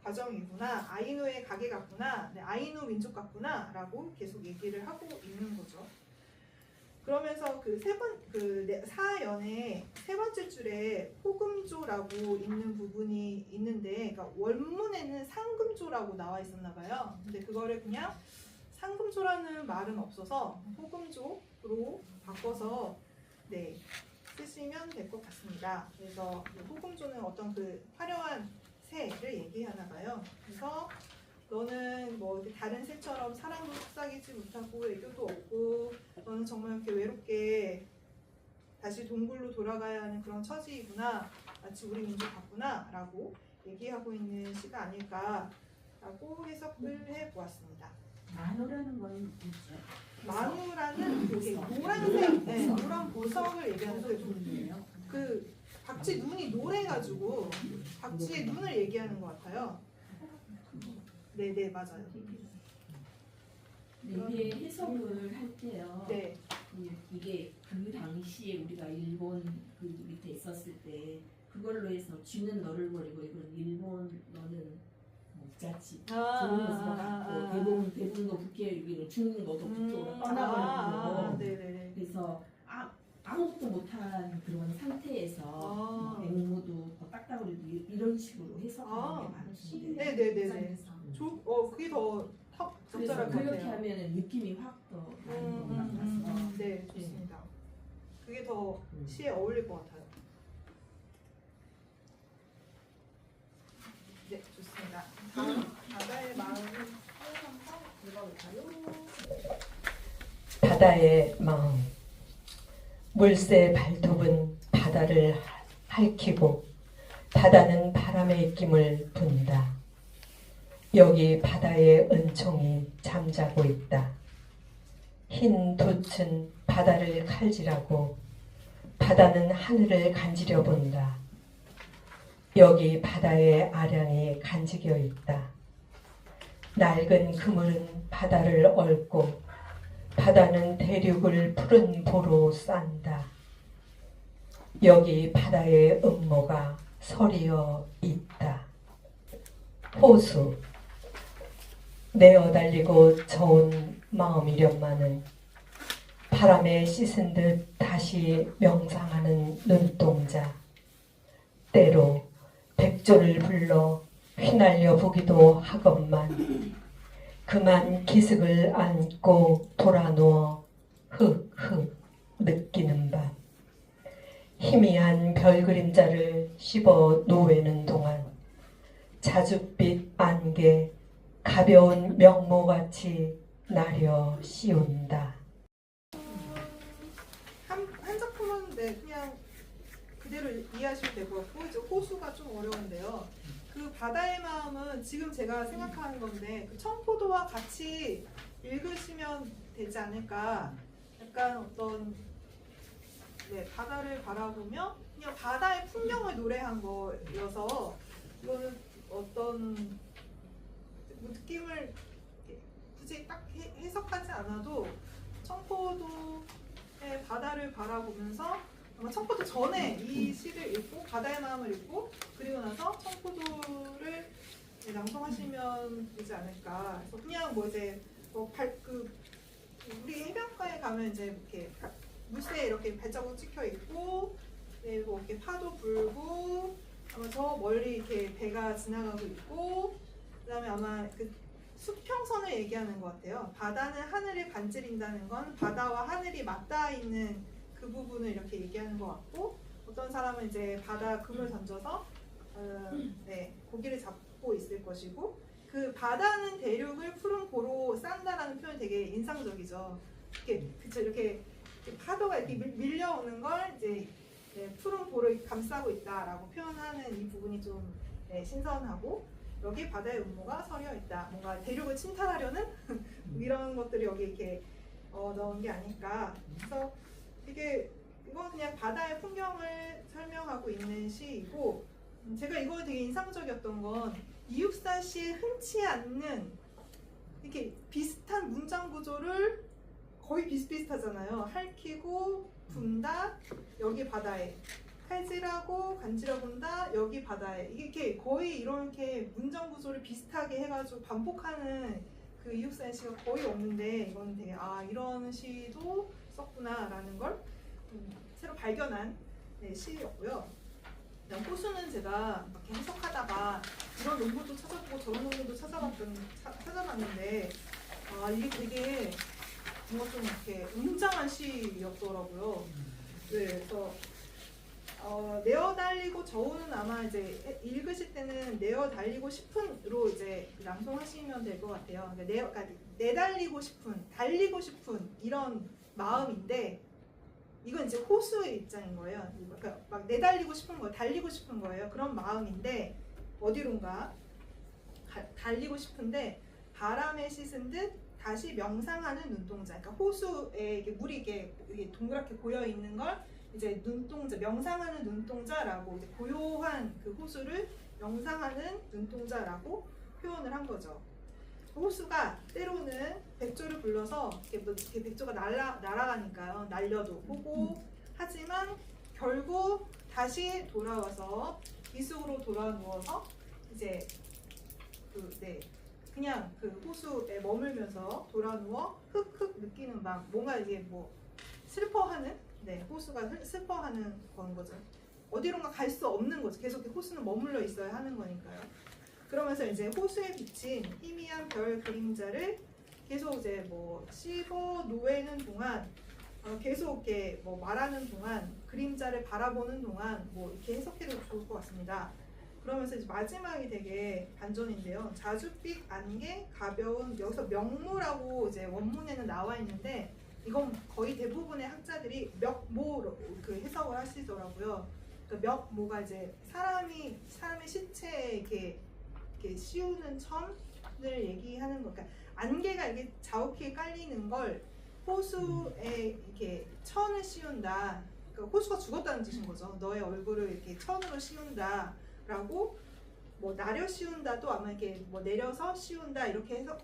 과정이구나. 아이누의 가게 같구나. 네, 아이누 민족 같구나 라고 계속 얘기를 하고 있는 거죠. 그러면서 사연의 세 번째 줄에 호금조라고 있는 부분이 있는데, 그러니까 원문에는 상금조라고 나와 있었나 봐요. 근데 그거를 그냥 상금조라는 말은 없어서 호금조로 바꿔서 네, 쓰시면 될 것 같습니다. 그래서 호금조는 어떤 그 화려한 새를 얘기하나 봐요. 그래서 너는 뭐 다른 새처럼 사랑도 속삭이지 못하고 애교도 없고 너는 정말 이렇게 외롭게 다시 동굴로 돌아가야 하는 그런 처지이구나. 마치 우리 민족 같구나 라고 얘기하고 있는 시가 아닐까라고 해석을 해보았습니다. 만우라는 건 뭐죠? 만우라는 여기 노란색, 네, 노란 보석을 얘기하는 그 박쥐 눈이 노래가지고 박쥐의 눈을 얘기하는 것 같아요. 네네 맞아요. 이게 해석을 할 때요. 네. 이게 그 당시에 우리가 일본 그 밑에 있었을 때 그걸로 해서 쥐는 너를 버리고 이건 일본 너는 목자치 좋은 모습을 갖고 대부분도 북해 여기로 죽는 거도 북쪽으로 떠나버리는 거. 네네네. 그래서 아무것도 못한 그런 상태에서 뭐 백무도 뭐 딱따구리도 이런 식으로 해석하는 게 많으신데 네네네네. 그게 더 그래서 적절할 것 그렇게 같아요. 하면은 느낌이 확 더 나는 것 같아서 네, 좋습니다. 그게 더 시에 어울릴 것 같아요. 네, 좋습니다. 다음 바다의 마음을 한번 읽어볼까요? 바다의 마음. 물새 발톱은 바다를 핥히고 바다는 바람의 입김을 분다. 여기 바다의 은총이 잠자고 있다. 흰 돛은 바다를 칼질하고 바다는 하늘을 간지려 본다. 여기 바다의 아량이 간직여 있다. 낡은 그물은 바다를 얽고 바다는 대륙을 푸른 보로 싼다. 여기 바다의 음모가 서리어 있다. 호수. 내어 달리고 저온 마음이련마는 바람에 씻은 듯 다시 명상하는 눈동자. 때로 백조를 불러 휘날려 보기도 하건만 그만 기슭을 안고 돌아누워 흑흑 느끼는 밤. 희미한 별 그림자를 씹어 놓에는 동안 자줏빛 안개 가벼운 명모같이 나려 씌운다. 한 작품은 네, 그냥 그대로 이해하시면 될 것 같고 이제 호수가 좀 어려운데요. 그 바다의 마음은 지금 제가 생각하는 건데 그 청포도와 같이 읽으시면 되지 않을까. 약간 어떤 바다를 바라보며 그냥 바다의 풍경을 노래한 거여서 이거는 어떤 느낌을 굳이 딱 해석하지 않아도 청포도의 바다를 바라보면서 아마 청포도 전에 이 시를 읽고 바다의 마음을 읽고 그리고 나서 청포도를 낭송하시면 되지 않을까. 그래서 그냥 뭐 이제 우리 해변가에 가면 이제 이렇게 물새에 이렇게 발자국 찍혀 있고, 뭐 이렇게 파도 불고, 아마 저 멀리 이렇게 배가 지나가고 있고, 그다음에 아마 그 수평선을 얘기하는 것 같아요. 바다는 하늘을 간지린다는 건 바다와 하늘이 맞닿아 있는 그 부분을 이렇게 얘기하는 것 같고, 어떤 사람은 이제 바다 금을 던져서 고기를 잡고 있을 것이고, 그 바다는 대륙을 푸른 보로 싼다라는 표현이 되게 인상적이죠. 이렇게 파도가 이렇게 밀려오는 걸 이제 푸른 보를 감싸고 있다라고 표현하는 이 부분이 좀 신선하고, 여기 바다의 음모가 서려 있다. 뭔가 대륙을 침탈하려는 이런 것들이 여기 이렇게 넣은 게 아닐까. 그래서 이건 그냥 바다의 풍경을 설명하고 있는 시이고, 제가 이거 되게 인상적이었던 건 이육사 시에 흔치 않는 이렇게 비슷한 문장 구조를 거의 비슷비슷하잖아요. 핥히고 분다, 여기 바다에. 칼질하고 간지러 본다, 여기 바다에. 이게 거의 이렇게 문장 구조를 비슷하게 해가지고 반복하는 그 이육사의 시가 거의 없는데, 이거는 되게 이런 시도 썼구나라는 걸 새로 발견한 시였고요. 호수는 제가 이렇게 해석하다가 이런 논문도 찾아보고 저런 논문도 찾아봤는데 이게 되게 뭔가 좀 이렇게 웅장한 시였더라고요. 네, 그래서 내어 달리고 저우는 아마 이제 읽으실 때는 내어 달리고 싶은으로 이제 낭송하시면 될 것 같아요. 그러니까 내달리고 싶은, 달리고 싶은 이런 마음인데, 이건 이제 호수의 입장인 거예요. 그러니까 막 내달리고 싶은 거예요. 달리고 싶은 거예요. 그런 마음인데 어디론가 달리고 싶은데 바람에 씻은 듯 다시 명상하는 눈동자. 그러니까 호수에 이게 물이 이게 동그랗게 고여 있는 걸 이제 눈동자, 명상하는 눈동자라고, 이제 고요한 그 호수를 명상하는 눈동자라고 표현을 한 거죠. 호수가 때로는 백조를 불러서 이렇게 백조가 날아가니까요. 날려도 보고, 하지만 결국 다시 돌아와서 기슭으로 돌아 누워서 이제 그냥 그 호수에 머물면서 돌아 누워 흑흑 느끼는 밤, 뭔가 이게 뭐 슬퍼하는 네, 호수가 슬퍼하는 건 거죠. 어디론가 갈 수 없는 거죠. 계속 호수는 머물러 있어야 하는 거니까요. 그러면서 이제 호수에 비친 희미한 별 그림자를 계속 이제 뭐 씹어 놓는 동안 계속 이렇게 뭐 말하는 동안 그림자를 바라보는 동안 뭐 이렇게 해석해도 좋을 것 같습니다. 그러면서 이제 마지막이 되게 반전인데요. 자줏빛 안개 가벼운 여기서 명무라고 이제 원문에는 나와 있는데 이건 거의 대부분의 학자들이 멱모로 그 해석을 하시더라고요. 그 멱모가 이제 사람의 시체에 이렇게 씌우는 천을 얘기하는 거. 그러니까 안개가 이렇게 자욱하게 깔리는 걸 호수에 이렇게 천을 씌운다. 그러니까 호수가 죽었다는 뜻인 거죠. 너의 얼굴을 이렇게 천으로 씌운다라고 뭐 나려 씌운다도 아마 이렇게 뭐 내려서 씌운다 이렇게 해서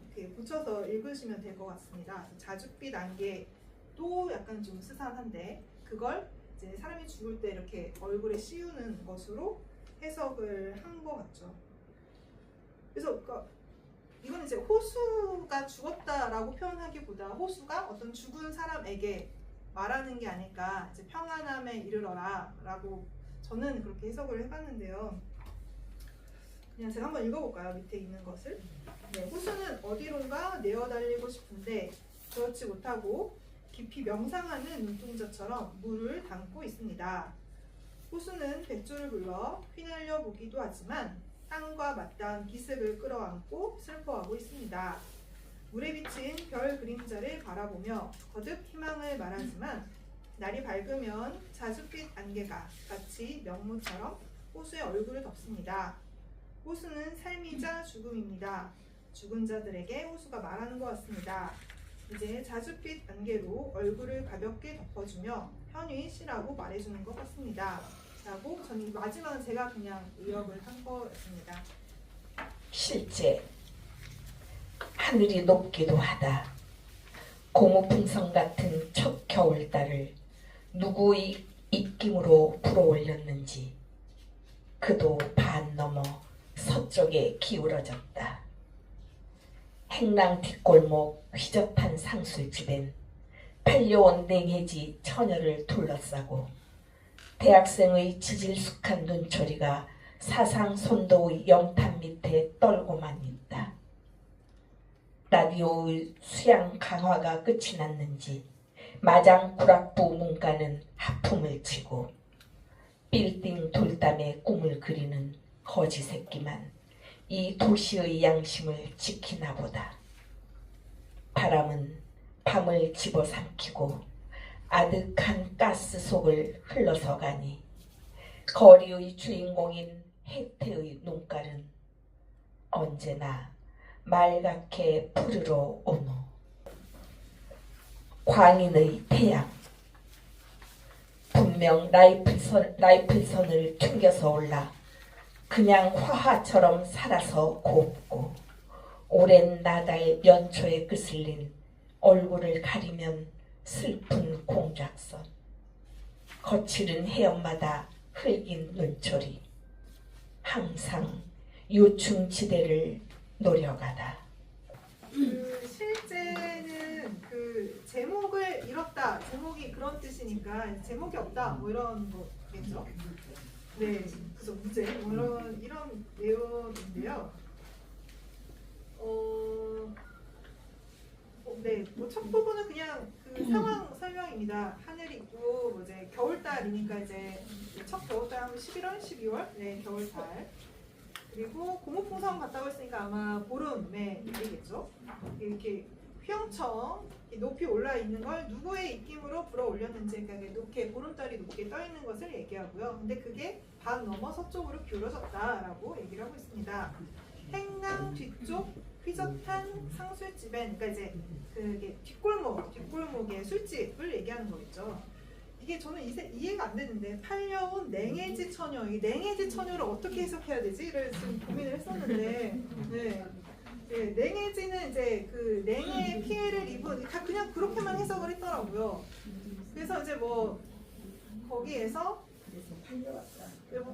이렇게 붙여서 읽으시면 될 것 같습니다. 자줏빛 안개도 약간 좀 스산한데 그걸 이제 사람이 죽을 때 이렇게 얼굴에 씌우는 것으로 해석을 한 것 같죠. 그래서 이건 이제 호수가 죽었다라고 표현하기보다 호수가 어떤 죽은 사람에게 말하는 게 아닐까. 이제 평안함에 이르러라라고 저는 그렇게 해석을 해봤는데요. 그냥 제가 한번 읽어볼까요? 밑에 있는 것을. 네, 호수는 어디론가 내어달리고 싶은데 그렇지 못하고 깊이 명상하는 눈동자처럼 물을 담고 있습니다. 호수는 백조를 불러 휘날려 보기도 하지만 땅과 맞닿은 기슭을 끌어안고 슬퍼하고 있습니다. 물에 비친 별 그림자를 바라보며 거듭 희망을 말하지만 날이 밝으면 자줏빛 안개가 마치 명무처럼 호수의 얼굴을 덮습니다. 호수는 삶이자 죽음입니다. 죽은 자들에게 호수가 말하는 것 같습니다. 이제 자줏빛 안개로 얼굴을 가볍게 덮어주며 편히 쉬라고 말해주는 것 같습니다. 라고 저는 마지막은 제가 그냥 의역을 한 거였습니다. 실제 하늘이 높기도 하다. 고무풍선 같은 첫 겨울달을 누구의 입김으로 불어올렸는지 그도 반 넘어 서쪽에 기울어졌다. 행랑 뒷골목 휘젓한 상술집엔 팔려온 냉해지 처녀를 둘러싸고 대학생의 지질숙한 눈초리가 사상 손도의 영탄 밑에 떨고만 있다. 라디오의 수양 강화가 끝이 났는지 마장 구락부 문가는 하품을 치고 빌딩 돌담에 꿈을 그리는 거지 새끼만 이 도시의 양심을 지키나 보다. 바람은 밤을 집어삼키고 아득한 가스 속을 흘러서 가니 거리의 주인공인 해태의 눈깔은 언제나 말갛게 푸르러 오노. 광인의 태양. 분명 라이플선을 튕겨서 올라 그냥 화하처럼 살아서 곱고 오랜 나달 연초에 그슬린 얼굴을 가리면 슬픈 공작선, 거칠은 해엄마다 흙인 눈초리, 항상 요충지대를 노려가다. 실제는 그 제목을 잃었다, 제목이 그런 뜻이니까 제목이 없다 뭐 이런 거겠죠. 네, 그래서 무죄 뭐 이런 내용인데요. 네, 뭐 첫 부분은 그냥 그 상황 설명입니다. 하늘이 있고 뭐 이제 겨울달이니까 이제 첫 겨울달 하면 11월, 12월, 네 겨울달. 그리고 고무풍선 갔다고 했으니까 아마 보름에 얘기겠죠. 이렇게 휘영청 높이 올라 있는 걸 누구의 입김으로 불어 올렸는지, 그러니까 높게 보름달이 높게 떠 있는 것을 얘기하고요. 근데 그게 반 넘어 서쪽으로 기울어졌다라고 얘기를 하고 있습니다. 행남 뒤쪽 휘젓한 상술집엔, 그러니까 이제 그게 뒷골목의 술집을 얘기하는 거겠죠. 이게 저는 이해가 안 되는데 팔려온 냉해지 처녀, 이 냉해지 처녀를 어떻게 해석해야 되지를 지금 고민을 했었는데, 네, 냉해지는 이제 그 냉해 피해를 입은 다 그냥 그렇게만 해석을 했더라고요. 그래서 이제 뭐 거기에서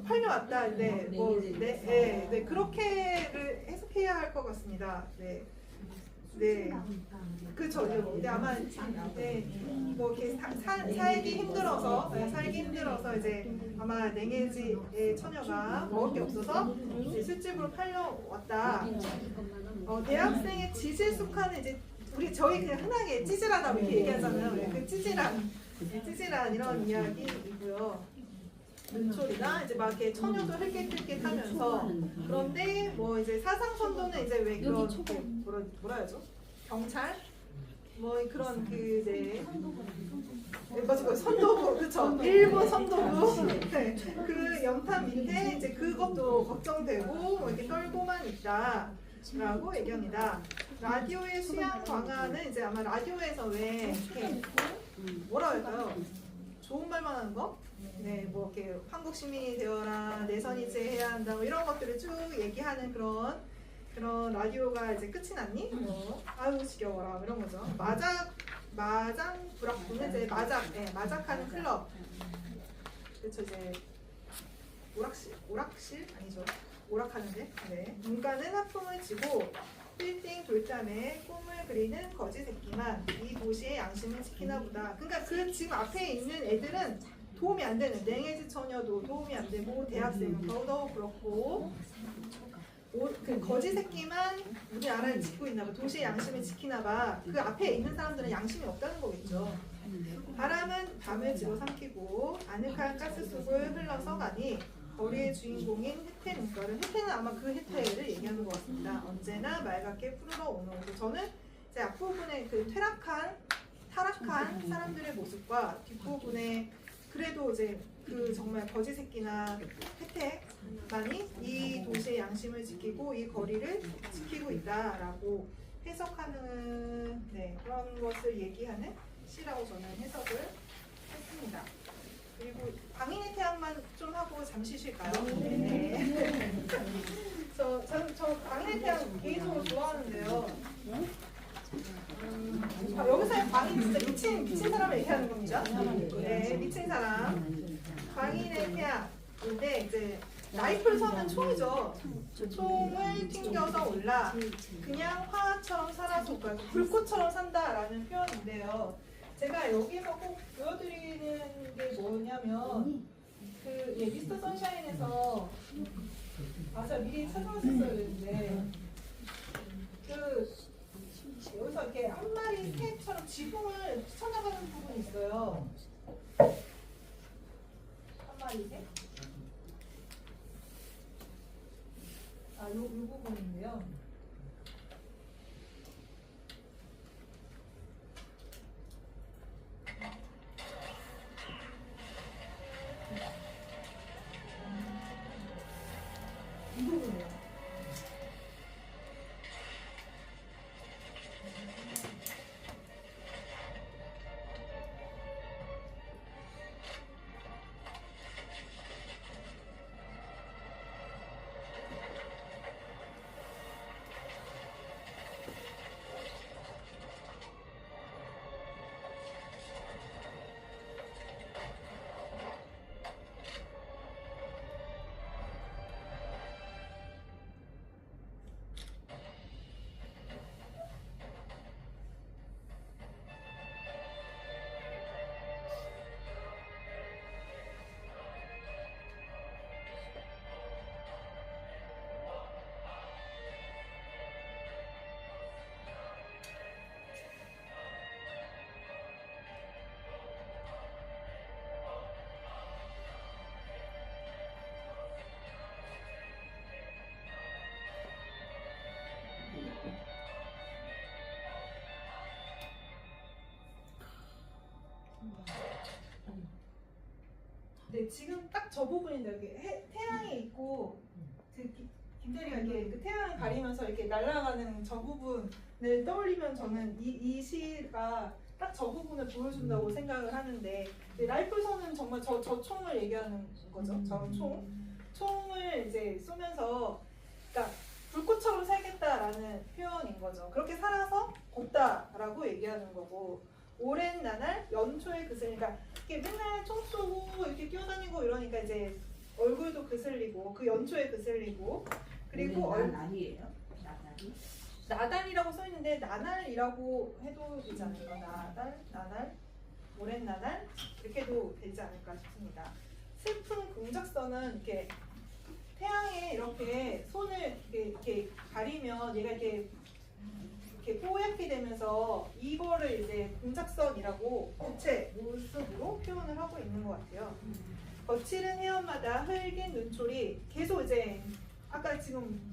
팔려왔다. 네, 뭐, 네, 그렇게를 해석해야 할 것 같습니다. 네. 네. 그렇죠. 근데 아마 네, 뭐 이렇게 살기 힘들어서 이제 아마 냉해지의 처녀가 먹을 게 없어서 이제 술집으로 팔려왔다. 대학생의 지질숙하는 이제 저희 그냥 흔하게 찌질하다고 이렇게 얘기하잖아요. 네, 그 찌질한 이런 이야기이고요. 눈초리나 이제 막 이렇게 처녀도 흘끗흘끗하면서 그런데 뭐 이제 사상선도는 이제 왜 그런 뭐라 해야죠? 경찰 뭐 그런 그 이제 맞아요 선도부 그렇죠 일본 선도부 네. 그 염탐 밑에 이제 그것도 걱정되고 뭐 이렇게 떨고만 있다라고 얘기합니다. 라디오의 수양 광화는 이제 아마 라디오에서 왜 이렇게 뭐라 할까요? 좋은 말만 하는 거? 네, 뭐 이렇게 한국 시민이 되어라, 내선 이제해야 한다, 뭐 이런 것들을 쭉 얘기하는 그런 라디오가 이제 끝이 났니? 뭐 아유 지겨워라 이런 거죠. 마장 불악부는 이제 마작하는 클럽. 그렇죠 이제 오락실 아니죠. 오락하는데. 네. 문과는 하품을 치고 빌딩 돌담에 꿈을 그리는 거지 새끼만 이 도시의 양심을 지키나 보다. 그러니까 그 지금 앞에 있는 애들은 도움이 안 되는 냉해지 처녀도 도움이 안 되고 대학생은 더더욱 그렇고 그 거지 새끼만 우리나라를 지키고 있나 봐. 도시의 양심을 지키나 봐. 그 앞에 있는 사람들은 양심이 없다는 거겠죠. 바람은 밤을 집어삼키고 아늑한 가스속을 흘러서 가니 거리의 주인공인 혜태 눈가는 혜태는 아마 그 혜태를 얘기하는 것 같습니다. 언제나 맑게 푸르러 오는 곳. 저는 제 앞부분에 그 타락한 사람들의 모습과 뒷부분에 그래도 이제 그 정말 거지 새끼나 혜택만이 이 도시의 양심을 지키고 이 거리를 지키고 있다라고 해석하는 그런 것을 얘기하는 시라고 저는 해석을 했습니다. 그리고 광인의 태양만 좀 하고 잠시 쉴까요? 네. 저 광인의 태양 개인적으로 좋아하는데요. 여기서의 광인 진짜 미친 사람을 얘기하는 겁니다. 네, 미친 사람. 광인의 태양인데 이제 라이플 선은 총이죠. 총을 튕겨서 올라 그냥 화처럼 살아서 불꽃처럼 산다라는 표현인데요. 제가 여기서 꼭 보여드리는 게 뭐냐면 그 미스터 선샤인에서 제가 미리 찾아왔었어야 되는데 그 여기서 이렇게 한 마리 새처럼 지붕을 스쳐나가는 부분이 있어요. 한 마리 새? 요 부분인데요. 이 부분이에요. 네, 지금 딱 저 부분인데 여기 태양이 있고 김대리가 이렇게 그 태양을 가리면서 이렇게 날아가는 저 부분을 떠올리면 저는 이 시가 딱 저 부분을 보여준다고 생각을 하는데 라이플선은 정말 저 총을 얘기하는 거죠. 저 총을 이제 쏘면서 그러니까 불꽃처럼 살겠다라는 표현인 거죠. 그렇게 살아서 곱다라고 얘기하는 거고 오랜 나날 연초에 그러니까 이렇게 맨날 총 쏘고 이렇게 뛰어다니고 이러니까 이제 얼굴도 그슬리고 그 연초에 그슬리고 그리고 날이에요? 나달이라고 써 있는데 나날이라고 해도 되지 않을까? 나날, 모래나날 이렇게 해도 되지 않을까 싶습니다. 슬픈 공작선은 이렇게 태양에 이렇게 손을 이렇게 가리면 얘가 이렇게 뽀얗게 되면서 이거를 이제 공작선이라고 부채 모습으로 표현을 하고 있는 것 같아요. 거칠은 해연마다 흙인 눈초리 계속 이제 아까 지금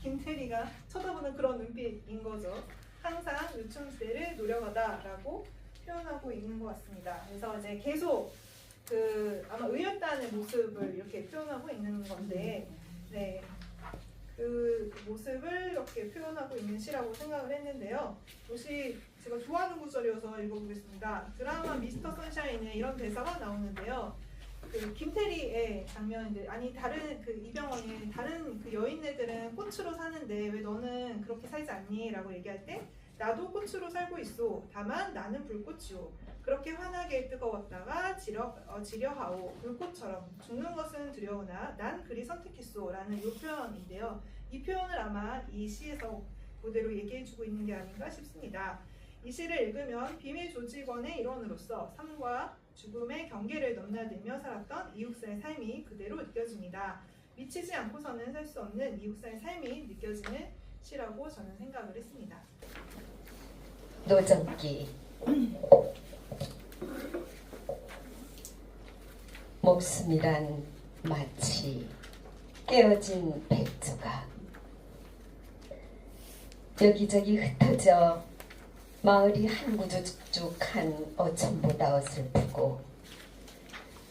김태리가 쳐다보는 그런 눈빛인 거죠. 항상 유충시대를 노려가다라고 표현하고 있는 것 같습니다. 그래서 이제 계속 아마 의였다는 모습을 이렇게 표현하고 있는 건데, 네, 그 모습을 이렇게 표현하고 있는 시라고 생각을 했는데요. 혹시 제가 좋아하는 구절이어서 읽어보겠습니다. 드라마 미스터 선샤인에 이런 대사가 나오는데요. 그 김태리의 장면인데, 아니 다른 그 이병헌의 다른 그 여인네들은 꽃으로 사는데 왜 너는 그렇게 살지 않니? 라고 얘기할 때 나도 꽃으로 살고 있소. 다만 나는 불꽃이오. 그렇게 환하게 뜨거웠다가 지려하오. 불꽃처럼 죽는 것은 두려우나 난 그리 선택했소. 라는 이 표현인데요. 이 표현을 아마 이 시에서 그대로 얘기해주고 있는 게 아닌가 싶습니다. 이 시를 읽으면 비밀 조직원의 일원으로서 삶과 죽음의 경계를 넘나들며 살았던 이육사의 삶이 그대로 느껴집니다. 미치지 않고서는 살 수 없는 이육사의 삶이 느껴지는 시라고 저는 생각을 했습니다. 노정기. 목숨이란 마치 깨어진 백조각, 여기저기 흩어져 마을이 한 구죽죽한 어촌보다 어설프고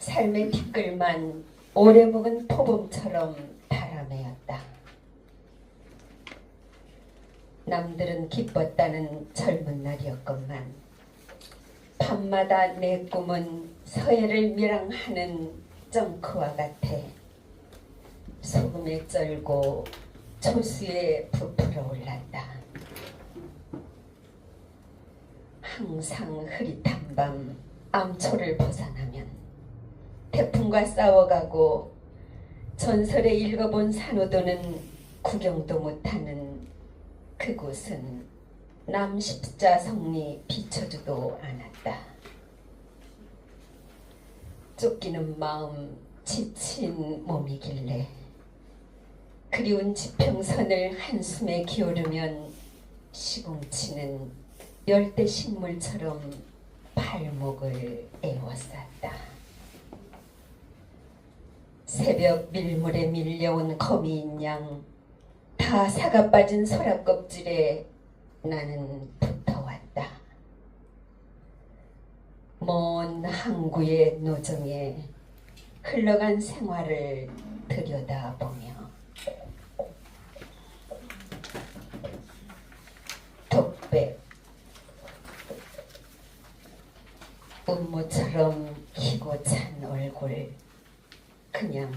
삶의 티끌만 오래 묵은 포범처럼 바람에었다. 남들은 기뻤다는 젊은 날이었건만 밤마다 내 꿈은 서해를 밀항하는 정크와 같아 소금에 쩔고 초수에 부풀어 올랐다. 항상 흐릿한 밤 암초를 벗어나면 태풍과 싸워가고 전설에 읽어본 산호도는 구경도 못하는 그곳은 남십자성리 비춰주도 않았다. 쫓기는 마음, 지친 몸이길래 그리운 지평선을 한숨에 기울이면 시궁치는 열대 식물처럼 발목을 에워쌌다. 새벽 밀물에 밀려온 거미인 양 다 사가 빠진 소라 껍질에 나는 붙어왔다. 먼 항구의 노정에 흘러간 생활을 들여다보며 독백 운모처럼 희고 찬 얼굴 그냥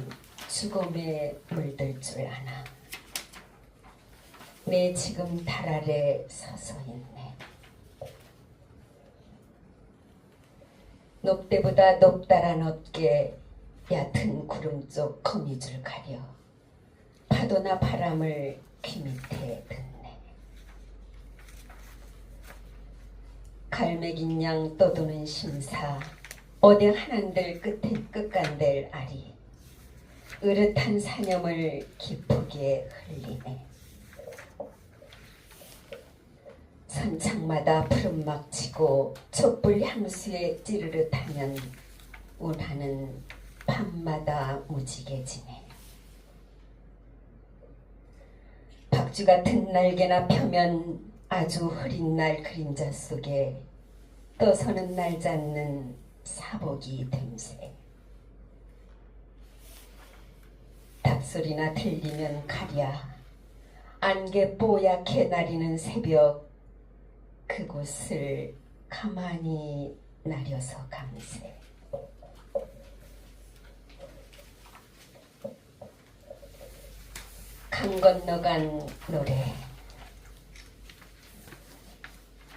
죽음에 물들 줄 아나. 내 지금 달 아래 서서 있네. 높대보다 높다란 어깨 얕은 구름 쪽 거미줄 가려 파도나 바람을 귀 밑에 듣네. 갈매긴 양 떠도는 심사 어디 한한들 끝에 끝간될 아리 으릇한 사념을 기쁘게 흘리네. 선창마다 푸른막 치고 촛불 향수에 찌르르하면 운하는 밤마다 무지개지네. 박쥐 같은 날개나 펴면 아주 흐린 날 그림자 속에 떠서는 날 잡는 사복이 됨새. 닭소리나 들리면 가랴 안개 뽀얗게 나리는 새벽 그곳을 가만히 나려서 감세. 강 건너간 노래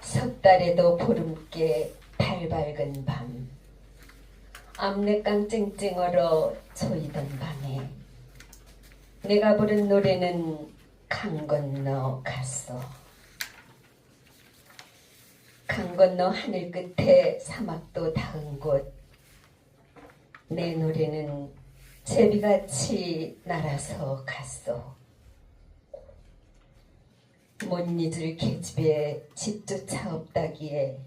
석달에도 보름께 달 밝은 밤 암내강 쨍쨍 얼어 조이던 밤에 내가 부른 노래는 강 건너 갔어. 강 건너 하늘 끝에 사막도 닿은 곳. 내 노래는 제비같이 날아서 갔어. 못 잊을 계집에 집조차 없다기에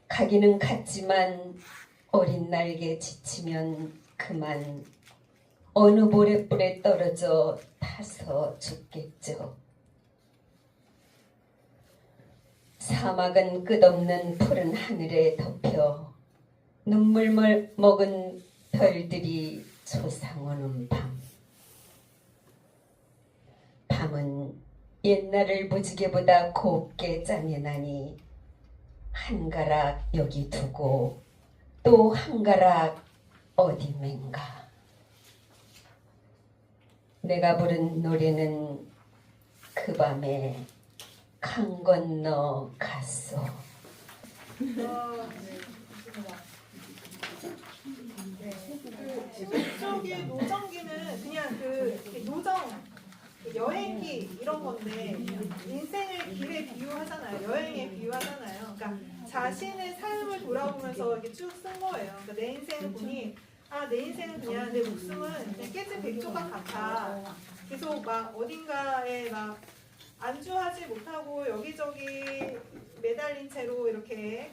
가기는 갔지만 어린 날개 지치면 그만 어느 모래불에 떨어져 타서 죽겠죠. 사막은 끝없는 푸른 하늘에 덮여 눈물 먹은 별들이 솟아오는 밤. 밤은 옛날을 무지개보다 곱게 짜내나니 한 가락 여기 두고 또 한 가락 어디맨가. 내가 부른 노래는 그 밤에 강 건너 갔어. 네, 좋습니다. 네, 그 신문적인 노정기는 그냥 그 노정, 여행기 이런 건데 인생을 길에 비유하잖아요. 여행에 비유하잖아요. 그러니까 자신의 삶을 돌아보면서 이렇게 쭉 쓴 거예요. 그러니까 내 인생을 보니 내 인생은 그냥 내 목숨은 그냥 깨진 백조각 같아. 계속 막 어딘가에 막 안주하지 못하고 여기저기 매달린 채로 이렇게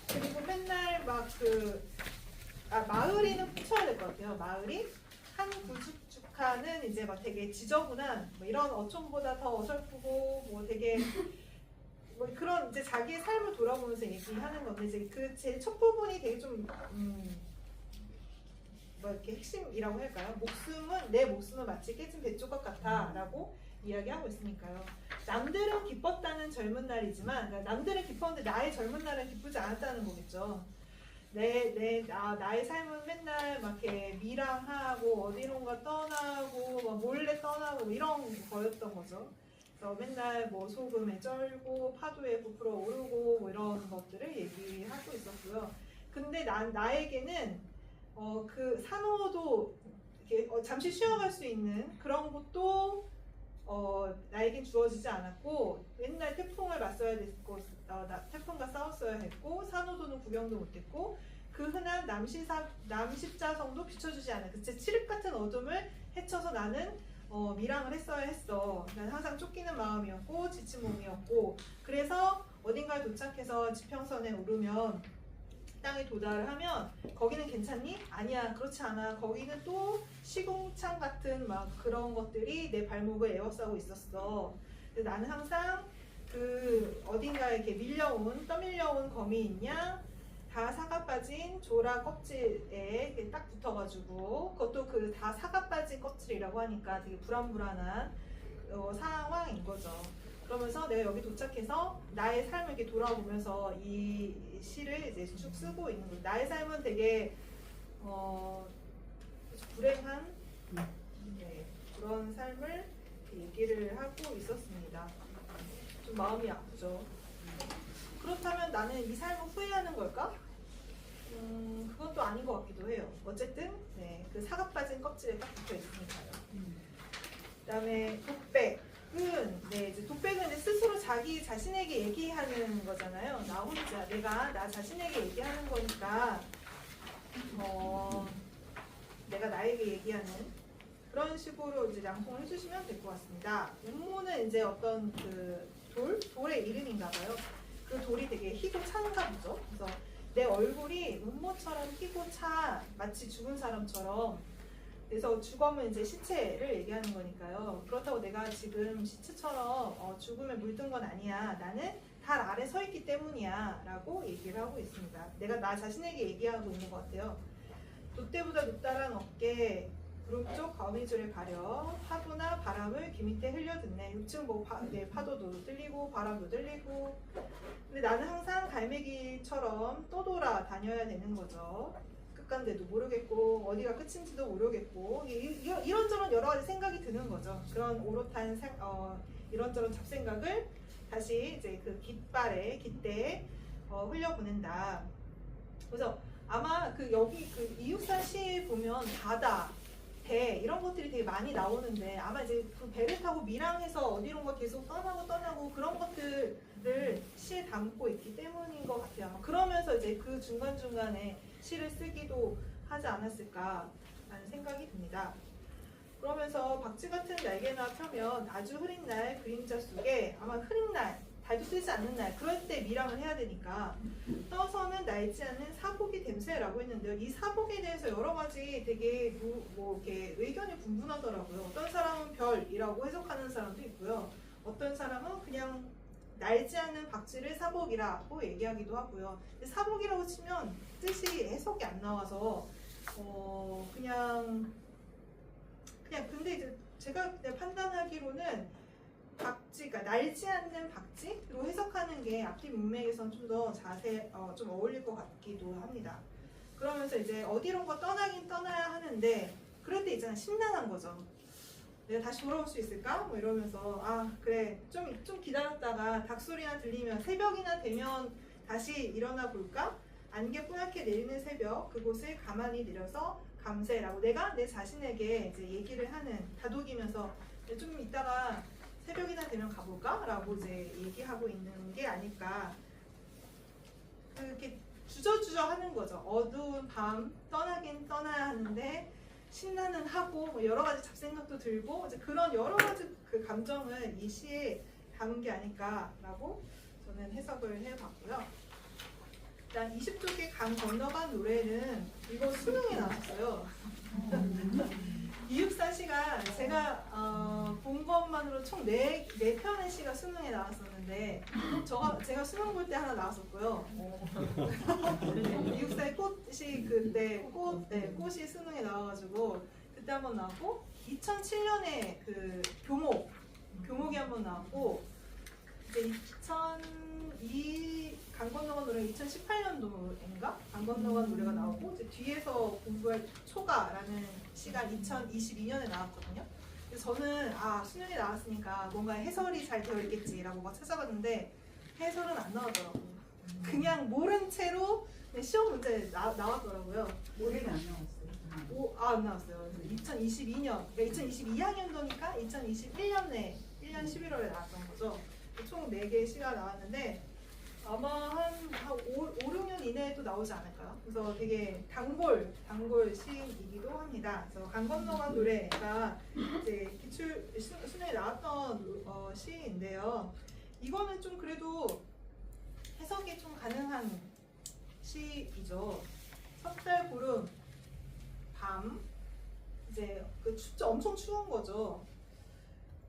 그리고 맨날 막 마을이는 붙여야 될 것 같아요. 마을이 한 구축하는 이제 막 되게 지저분한 뭐 이런 어촌보다 더 어설프고 뭐 되게 뭐 그런 이제 자기의 삶을 돌아보면서 얘기하는 건데 이제 그 제일 첫 부분이 되게 좀 뭐 이렇게 핵심이라고 할까요? 내 목숨은 마치 깨진 뱃조각 같아라고 이야기하고 있으니까요. 남들은 기뻤다는 젊은 날이지만 그러니까 남들은 기뻤는데 나의 젊은 날은 기쁘지 않았다는 거겠죠. 나의 삶은 맨날 막 이렇게 미랑하고 어디론가 떠나고 막 몰래 떠나고 이런 거였던 거죠. 그래서 맨날 뭐 소금에 쩔고 파도에 부풀어 오르고 뭐 이런 것들을 얘기하고 있었고요. 근데 나에게는 그 산호도 이렇게 잠시 쉬어갈 수 있는 그런 곳도 나에겐 주어지지 않았고 맨날 태풍을 맞서야 됐고 태풍과 싸웠어야 했고 산호도는 구경도 못했고 그 흔한 남십자성도 비춰주지 않은 그 칠흑 같은 어둠을 헤쳐서 나는 밀항을 했어야 했어. 난 항상 쫓기는 마음이었고 지친 몸이었고 그래서 어딘가에 도착해서 지평선에 오르면 땅에 도달을 하면 거기는 괜찮니? 아니야 그렇지 않아. 거기는 또 시궁창 같은 막 그런 것들이 내 발목을 에워싸고 있었어. 근데 나는 항상 그 어딘가에 이렇게 떠밀려온 검이 있냐? 다 사가 빠진 조라 껍질에 이렇게 딱 붙어가지고 그것도 그 다 사가 빠진 껍질이라고 하니까 되게 불안불안한 상황인 거죠. 그러면서 내가 여기 도착해서 나의 삶을 이렇게 돌아보면서 이 시를 이제 쭉 쓰고 있는 거예요. 나의 삶은 되게 불행한 그런 삶을 얘기를 하고 있었습니다. 좀 마음이 아프죠. 그렇다면 나는 이 삶을 후회하는 걸까? 그건 또 아닌 것 같기도 해요. 어쨌든 그 사각 빠진 껍질에 딱 붙어 있으니까요. 그다음에 독백은 이제 스스로 자기 자신에게 얘기하는 거잖아요. 나 혼자 내가 나 자신에게 얘기하는 거니까 내가 나에게 얘기하는 그런 식으로 이제 낭송을 해주시면 될 것 같습니다. 음모는 이제 어떤 그 돌의 이름인가봐요. 그 돌이 되게 희고 찬가 보죠. 그래서 내 얼굴이 음모처럼 희고 차 마치 죽은 사람처럼. 그래서 주검은 이제 시체를 얘기하는 거니까요. 그렇다고 내가 지금 시체처럼 죽음에 물든 건 아니야. 나는 달 아래 서 있기 때문이야 라고 얘기를 하고 있습니다. 내가 나 자신에게 얘기하고 있는 것 같아요. 돛대보다 높다란 어깨 무릎 쪽 거미줄에 가려 파도나 바람을 귀 밑에 흘려듣네. 6층 파도도 들리고 바람도 들리고. 근데 나는 항상 갈매기처럼 떠돌아 다녀야 되는 거죠. 끝간데도 모르겠고 어디가 끝인지도 모르겠고 이런저런 여러 가지 생각이 드는 거죠. 그런 오롯한 이런저런 잡생각을 다시 이제 그 깃대에 흘려보낸다. 그래서 아마 여기 그 이육사 시 보면 바다 배 이런 것들이 되게 많이 나오는데 아마 이제 그 배를 타고 밀항해서 어디론가 계속 떠나고 그런 것들을 시에 담고 있기 때문인 것 같아요. 아마 그러면서 이제 그 중간중간에 시를 쓰기도 하지 않았을까라는 생각이 듭니다. 그러면서 박쥐 같은 날개나 펴면 아주 흐린 날 그림자 속에 아마 흐린 날 달도 뜨지 않는 날 그럴 때 밀항을 해야 되니까 떠서는 날지 않는 사복이 됨새라고 했는데요. 이 사복에 대해서 여러 가지 되게 뭐 이렇게 의견이 분분하더라고요. 어떤 사람은 별이라고 해석하는 사람도 있고요. 어떤 사람은 그냥 날지 않는 박쥐를 사복이라고 얘기하기도 하고요. 근데 사복이라고 치면 뜻이 해석이 안 나와서 그냥 근데 이제 제가 그냥 판단하기로는 박쥐가 날지 않는 박쥐로 해석하는 게 앞뒤 문맥에선 좀 더 좀 어울릴 것 같기도 합니다. 그러면서 이제 어디론가 떠나긴 떠나야 하는데 그럴 때 있잖아 심란한 거죠. 내가 다시 돌아올 수 있을까? 뭐 이러면서 아 그래 좀 기다렸다가 닭소리나 들리면 새벽이나 되면 다시 일어나 볼까? 안개 뿌옇게 내리는 새벽 그곳을 가만히 내려서 감세라고 내가 내 자신에게 이제 얘기를 하는 다독이면서 좀 이따가 새벽이나 되면 가볼까? 라고 이제 얘기하고 있는 게 아닐까. 그렇게 주저주저 하는 거죠. 어두운 밤 떠나긴 떠나야 하는데 신나는 하고 뭐 여러 가지 잡생각도 들고 이제 그런 여러 가지 그 감정을 이 시에 담은 게 아닐까라고 저는 해석을 해봤고요. 일단 20쪽의 강 건너간 노래는 이거 수능에 나왔어요. 이육사 시가 제가 본 것만으로 총 4편의 시가 수능에 나왔었는데 제가 수능 볼 때 하나 나왔었고요. 이육사의 꽃이 그때 꽃이 수능에 나와가지고 그때 한번 나왔고 2007년에 그 교목이 한번 나왔고 이제 2002 강 건너간 노래가 2018년도인가? 강 건너간 노래가 나오고 이제 뒤에서 공부할 초가라는 시가 2022년에 나왔거든요. 그래서 저는 수능에 나왔으니까 뭔가 해설이 잘 되어 있겠지라고 막 찾아봤는데 해설은 안 나오더라고요. 그냥 모른 채로 그냥 시험 문제 나왔더라고요. 올해는 안 나왔어요. 안 나왔어요. 2022년, 그러니까 2022학년도니까 2021년에 1년 11월에 나왔던 거죠. 총 4개의 시가 나왔는데 아마 한 5, 6년 이내에도 나오지 않을까요? 그래서 되게 단골 시이기도 합니다. 그래서 강 건너간 노래가 이제 기출 수능에 나왔던 시인데요. 이거는 좀 그래도 해석이 좀 가능한 시이죠. 석달 구름 밤 이제 그 엄청 추운 거죠.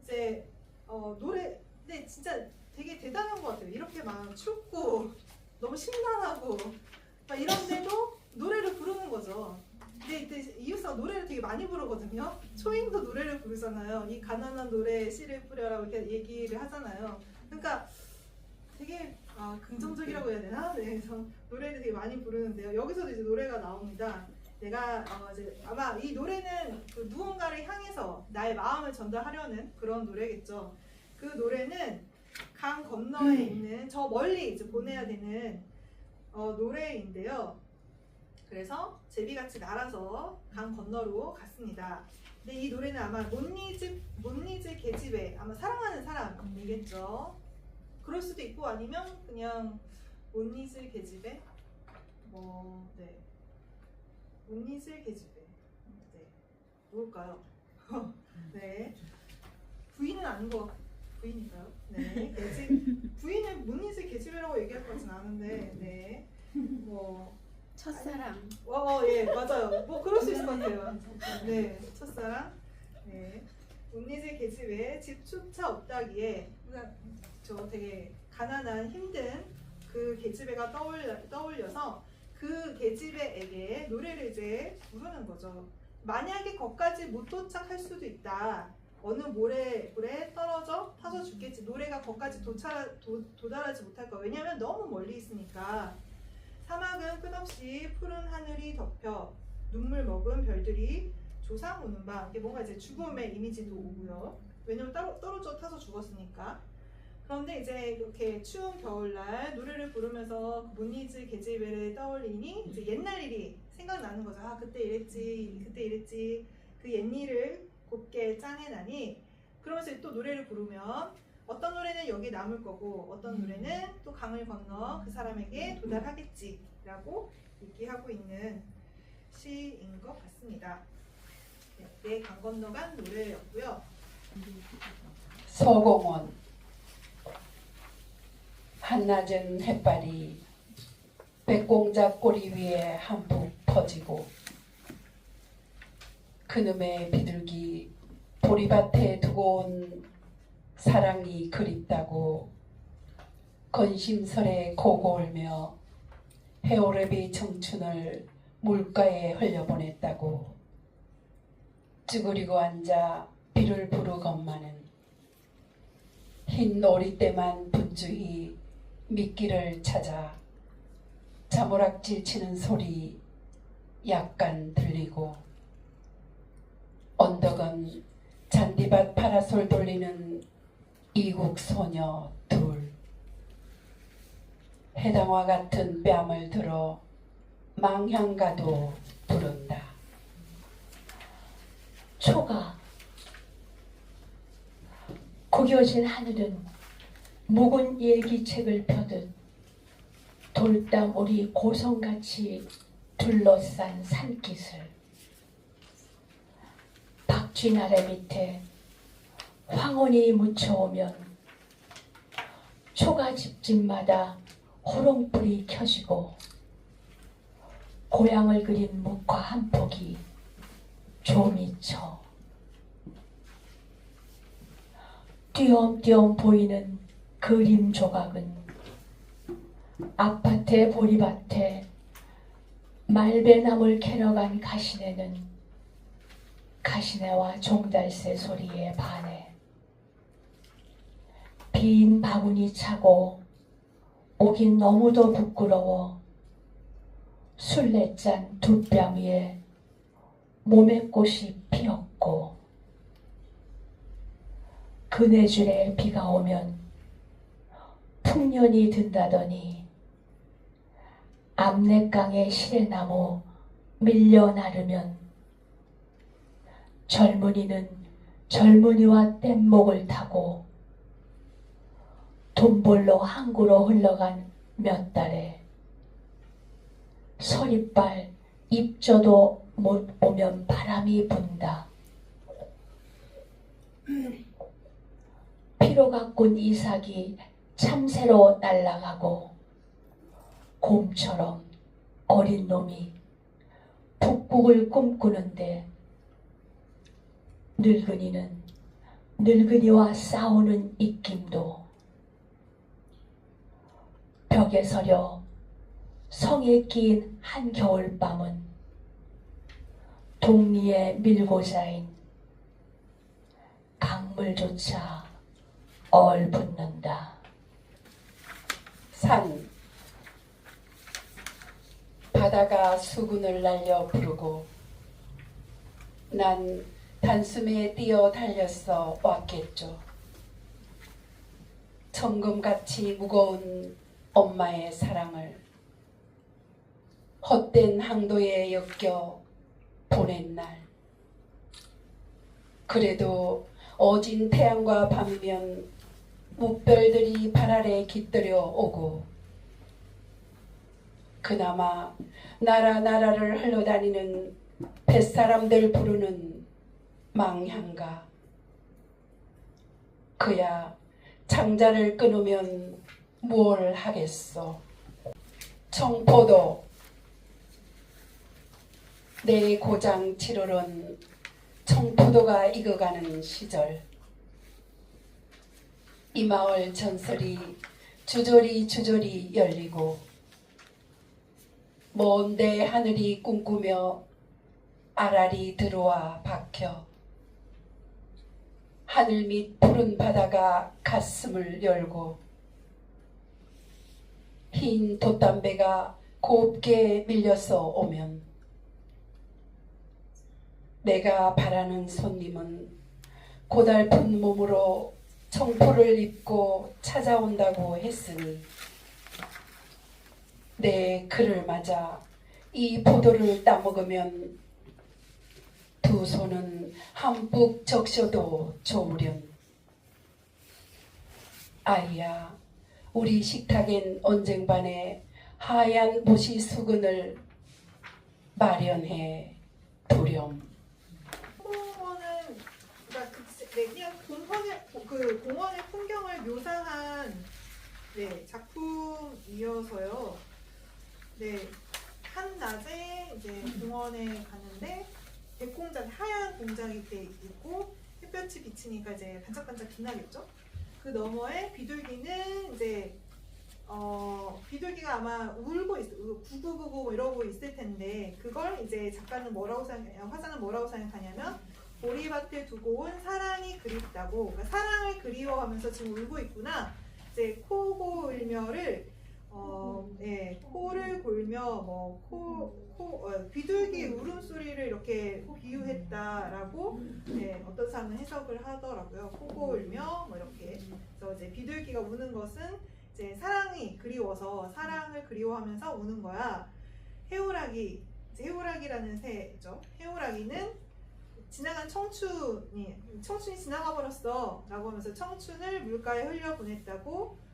이제 노래 근데 진짜 되게 대단한 것 같아요. 이렇게 막 춥고 너무 심란하고 막 이런데도 노래를 부르는 거죠. 근데 이때 이웃사가 노래를 되게 많이 부르거든요. 초인도 노래를 부르잖아요. 이 가난한 노래에 씨를 뿌려라 이렇게 얘기를 하잖아요. 그러니까 되게 긍정적이라고 해야 되나? 네, 그래서 노래를 되게 많이 부르는데요. 여기서도 이제 노래가 나옵니다. 내가 이제 아마 이 노래는 그 누군가를 향해서 나의 마음을 전달하려는 그런 노래겠죠. 그 노래는 강 건너에 있는 저 멀리 이제 보내야 되는 노래인데요. 그래서 제비같이 날아서 강 건너로 갔습니다. 근데 이 노래는 아마 못 잊을 계집애 아마 사랑하는 사람이겠죠. 그럴 수도 있고 아니면 그냥 못 잊을 계집애 못 잊을 계집애 뭘까요? 네 부인은 아닌 것 같아요. 부인일까요? 네, 부인을 못 잊을 계집애라고 얘기할 것 같진 않은데, 첫사랑. 예, 맞아요. 뭐 그럴 수 있을 것 같아요. 네, 첫사랑. 네, 못 잊을 계집애 집조차 없다기에, 저 되게 가난한 힘든 그 계집애가 떠올려서 그 계집애에게 노래를 이제 부르는 거죠. 만약에 거기까지 못 도착할 수도 있다. 어느 모래불에 떨어져 타서 죽겠지. 노래가 거기까지 도달하지 못할 거야. 왜냐하면 너무 멀리 있으니까. 사막은 끝없이 푸른 하늘이 덮여 눈물 먹은 별들이 조상 오는 밤. 이게 뭔가 이제 죽음의 이미지도 오고요. 왜냐면 떨어져 타서 죽었으니까. 그런데 이제 이렇게 추운 겨울날 노래를 부르면서 못 잊을 계집애를 떠올리니 이제 옛날 일이 생각나는 거죠. 그때 이랬지. 그 옛일을 곱게 짜내나니 그러면서 또 노래를 부르면 어떤 노래는 여기 남을 거고 어떤 노래는 또 강을 건너 그 사람에게 도달하겠지라고 얘기하고 있는 시인 것 같습니다. 네, 강 건너간 노래였고요. 서공원. 한낮은 햇발이 백공작 꼬리 위에 한푹 퍼지고 그놈의 비둘기 보리밭에 두고 온 사랑이 그립다고 건심설에 고고울며 해오르비 청춘을 물가에 흘려보냈다고 쭈그리고 앉아 비를 부르건만은 흰 오리떼만 분주히 미끼를 찾아 자모락질 치는 소리 약간 들리고 언덕은 잔디밭 파라솔 돌리는 이국 소녀 둘 해당화 같은 뺨을 들어 망향가도 부른다. 초가 구겨진 하늘은 묵은 일기책을 펴듯 돌담우리 고성같이 둘러싼 산기슬 박쥐 아래 밑에 황혼이 묻혀오면 초가 집집마다 호롱불이 켜지고 고향을 그린 묵화 한 폭이 조미쳐 띄엄띄엄 보이는 그림 조각은 아파트의 보리밭에 말배나물 캐러 간 가시네는 가시네와 종달새 소리에 반해 빈 바구니 차고 오긴 너무도 부끄러워 술래짠 두 뺨 위에 몸의 꽃이 피었고 그네줄에 비가 오면 풍년이 든다더니 압내강의 시래나무 밀려 나르면 젊은이는 젊은이와 뗏목을 타고 돈벌러 항구로 흘러간 몇 달에 서리빨 입져도 못 오면 바람이 분다. 피로가 꾼 이삭이 참새로 날아가고 곰처럼 어린 놈이 북극을 꿈꾸는데 늙은이는 늙은이와 싸우는 입김도 벽에 서려 성에 끼인 한겨울밤은 동리에 밀고 자인 강물조차 얼붙는다. 산. 바다가 수군을 날려 부르고 난 단숨에 뛰어 달려서 왔겠죠. 천금같이 무거운 엄마의 사랑을 헛된 항도에 엮여 보낸 날. 그래도 어진 태양과 밤이면 무별들이 발 아래 깃들여 오고 그나마 나라나라를 흘러다니는 뱃사람들 부르는 망향가. 그야 장자를 끊으면 무얼 하겠소. 청포도. 내 고장 7월은 청포도가 익어가는 시절. 이 마을 전설이 주저리 열리고 먼데 하늘이 꿈꾸며 아랄이 들어와 박혀 하늘 밑 푸른 바다가 가슴을 열고 흰 돛담배가 곱게 밀려서 오면 내가 바라는 손님은 고달픈 몸으로 청포를 입고 찾아온다고 했으니 내 그를 맞아 이 포도를 따먹으면 두 손은 한뿍 적셔도 좋으련. 아이야, 우리 식탁엔 언쟁반에 하얀 보시 수건을 마련해 두렴. 공원은 그러니까 그냥 공원의 풍경을 묘사한 작품이어서요. 한 낮에 이제 공원에 갔는데 백공장 하얀 공장이 이렇게 있고 햇볕이 비치니까 이제 반짝반짝 빛나겠죠. 그 너머에 비둘기는 이제 비둘기가 아마 울고 구구구구 이러고 있을 텐데 그걸 이제 작가는 화자는 뭐라고 생각하냐면 보리밭에 두고 온 사랑이 그립다고. 그러니까 사랑을 그리워하면서 지금 울고 있구나. 이제 코골며를 코를 골며 비둘기 울음소리를 이렇게 비유했다라고 어떤 사람은 해석을 하더라고요. 코골며 이렇게. 그래서 이제 비둘기가 우는 것은 이제 사랑이 그리워서 사랑을 그리워하면서 우는 거야. 해오라기라는 새죠. 해오라기는 지나간 청춘이 지나가 버렸어 라고 하면서 청춘을 물가에 흘려보냈다고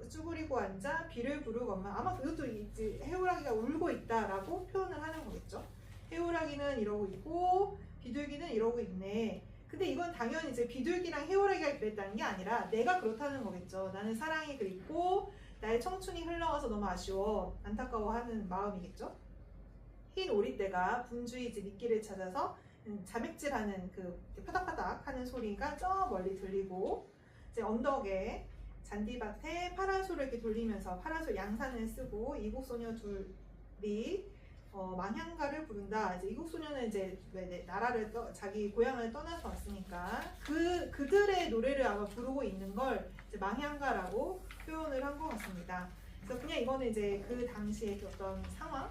쭈그리고 앉아 비를 부르건만. 아마 그것도 이제 해오라기가 울고 있다라고 표현을 하는 거겠죠. 해오라기는 이러고 있고 비둘기는 이러고 있네. 근데 이건 당연히 이제 비둘기랑 해오라기가 그랬다는 게 아니라 내가 그렇다는 거겠죠. 나는 사랑이 그립고 나의 청춘이 흘러가서 너무 아쉬워 안타까워하는 마음이겠죠. 흰 오리떼가 분주히 이제 미끼를 찾아서 자맥질하는 그 파닥파닥 하는 소리가 저 멀리 들리고 이제 언덕에 잔디밭에 파라솔을 이렇게 돌리면서 파라솔 양산을 쓰고 이국소녀 둘이 망향가를 부른다. 이제 이국소녀는 이제 나라를 자기 고향을 떠나서 왔으니까 그들의 노래를 아마 부르고 있는 걸 이제 망향가라고 표현을 한 것 같습니다. 그래서 그냥 이거는 이제 그 당시의 어떤 상황,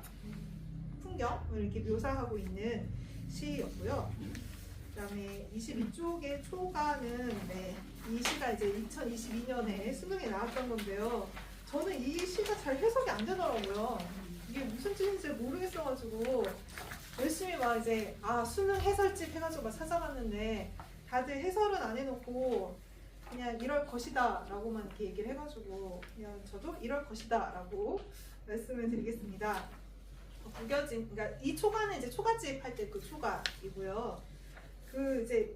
풍경을 이렇게 묘사하고 있는 시였고요. 그다음에 22쪽의 초가는 이 시가 이제 2022년에 수능에 나왔던 건데요. 저는 이 시가 잘 해석이 안 되더라고요. 이게 무슨 뜻인지 모르겠어가지고 열심히 막 이제 수능 해설집 해가지고 막 찾아봤는데 다들 해설은 안 해놓고 그냥 이럴 것이다 라고만 이렇게 얘기를 해가지고 그냥 저도 이럴 것이다 라고 말씀을 드리겠습니다. 그러니까 이 초가는 이제 초가집 할 때 그 초가이고요. 그 이제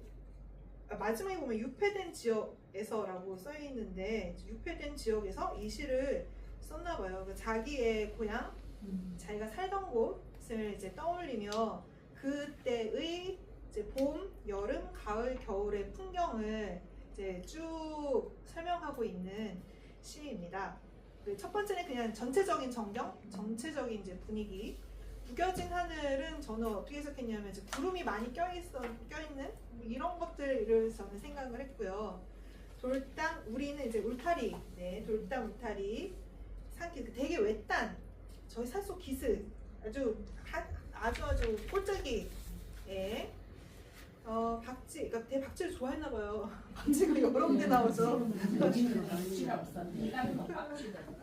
마지막에 보면 유폐된 지역에서라고 써 있는데 유폐된 지역에서 이 시를 썼나 봐요. 자기의 고향, 자기가 살던 곳을 이제 떠올리며 그때의 이제 봄, 여름, 가을, 겨울의 풍경을 이제 쭉 설명하고 있는 시입니다. 첫 번째는 그냥 전체적인 전경, 전체적인 이제 분위기. 구겨진 하늘은 저는 어떻게 해석했냐면 이제 구름이 많이 껴있는 이런 것들을 저는 생각을 했고요. 돌담, 우리는 이제 울타리, 돌담 울타리, 되게 외딴, 저희 산속 기슭, 아주 꼴짝이, 박쥐, 그러니까 대박쥐를 좋아했나봐요. 박쥐가 여러 군데 나오죠.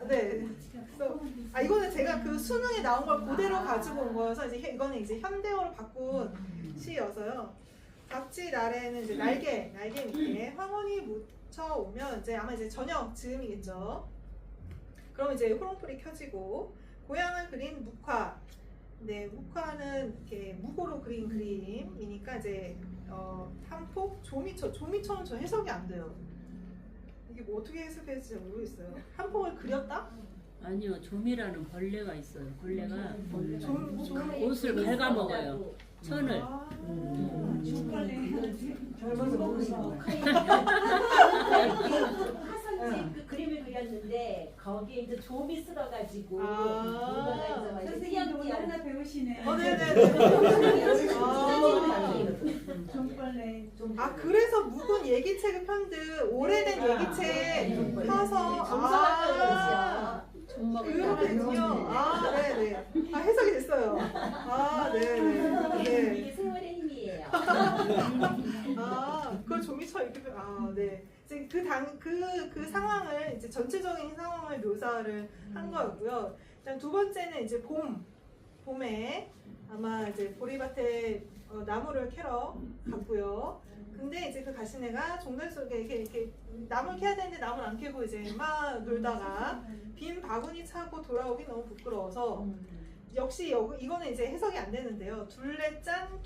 네. 그래서 이거는 제가 그 수능에 나온 걸 그대로 가지고 온 거여서 이제 이거는 이제 현대어로 바꾼 시여서요. 박쥐 날에는 이제 날개 밑에 황혼이 묻혀 오면 이제 아마 이제 저녁 즈음이겠죠. 그럼 이제 호롱불이 켜지고 고향을 그린 묵화. 묵화는 이렇게 묵으로 그린 그림이니까 이제 한폭 조미처럼 저 해석이 안 돼요. 이게 뭐 어떻게 해석해야 될지 모르겠어요. 한폭을 그렸다? 아니요, 조미라는 벌레가 있어요. 벌레가 좀 옷을 갉아먹어요. 천을. 화선집 그 그림을 그렸는데 거기에 이제 좀이 쓸어가지고 선생님 오늘 하나 배우시네. 네네네. 종벌레. 그래서 묵은 얘기책을 편들 오래된 얘기책 펴서 그렇군요. 네네. 해석이 됐어요. 네네. 이게 세월의 힘이에요. 그걸 조미처 이렇게 네. 이제 그 상황을 이제 전체적인 상황을 묘사를 한 거였고요. 일단 두 번째는 이제 봄에 아마 이제 보리밭에 나무를 캐러 갔고요. 근데 이제 그 가시네가 종달 속에 이렇게 나무를 캐야 되는데 나무를 안 캐고 이제 막 놀다가 빈 바구니 차고 돌아오기 너무 부끄러워서 역시 이거는 이제 해석이 안 되는데요. 둘레짠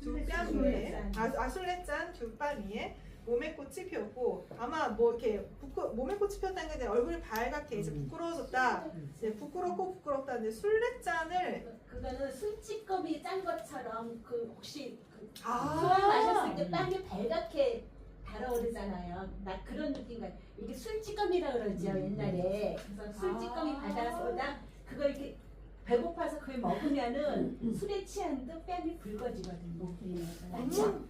듀뺨 위에 아술레짠 듀뺨 위에 몸에 꽃이 피었고 아마 뭐 이렇게 몸에 꽃이 피었다는 게 아니라 얼굴이 밝게 이제 부끄러워졌다. 이제 부끄럽고 부끄럽다는데 술래짠을 그거는 술찌꺼미 짠 것처럼 그 혹시 그 술 아 마셨을 때 빵이 밝게 달아오르잖아요. 나 그런 느낌과 이게 술찌꺼미라 그러죠 옛날에. 그래서 술찌꺼미 받아서다 그거 이렇게 배고파서 그걸 먹으면은 술에 취한 듯 뺨이 붉어지거든요.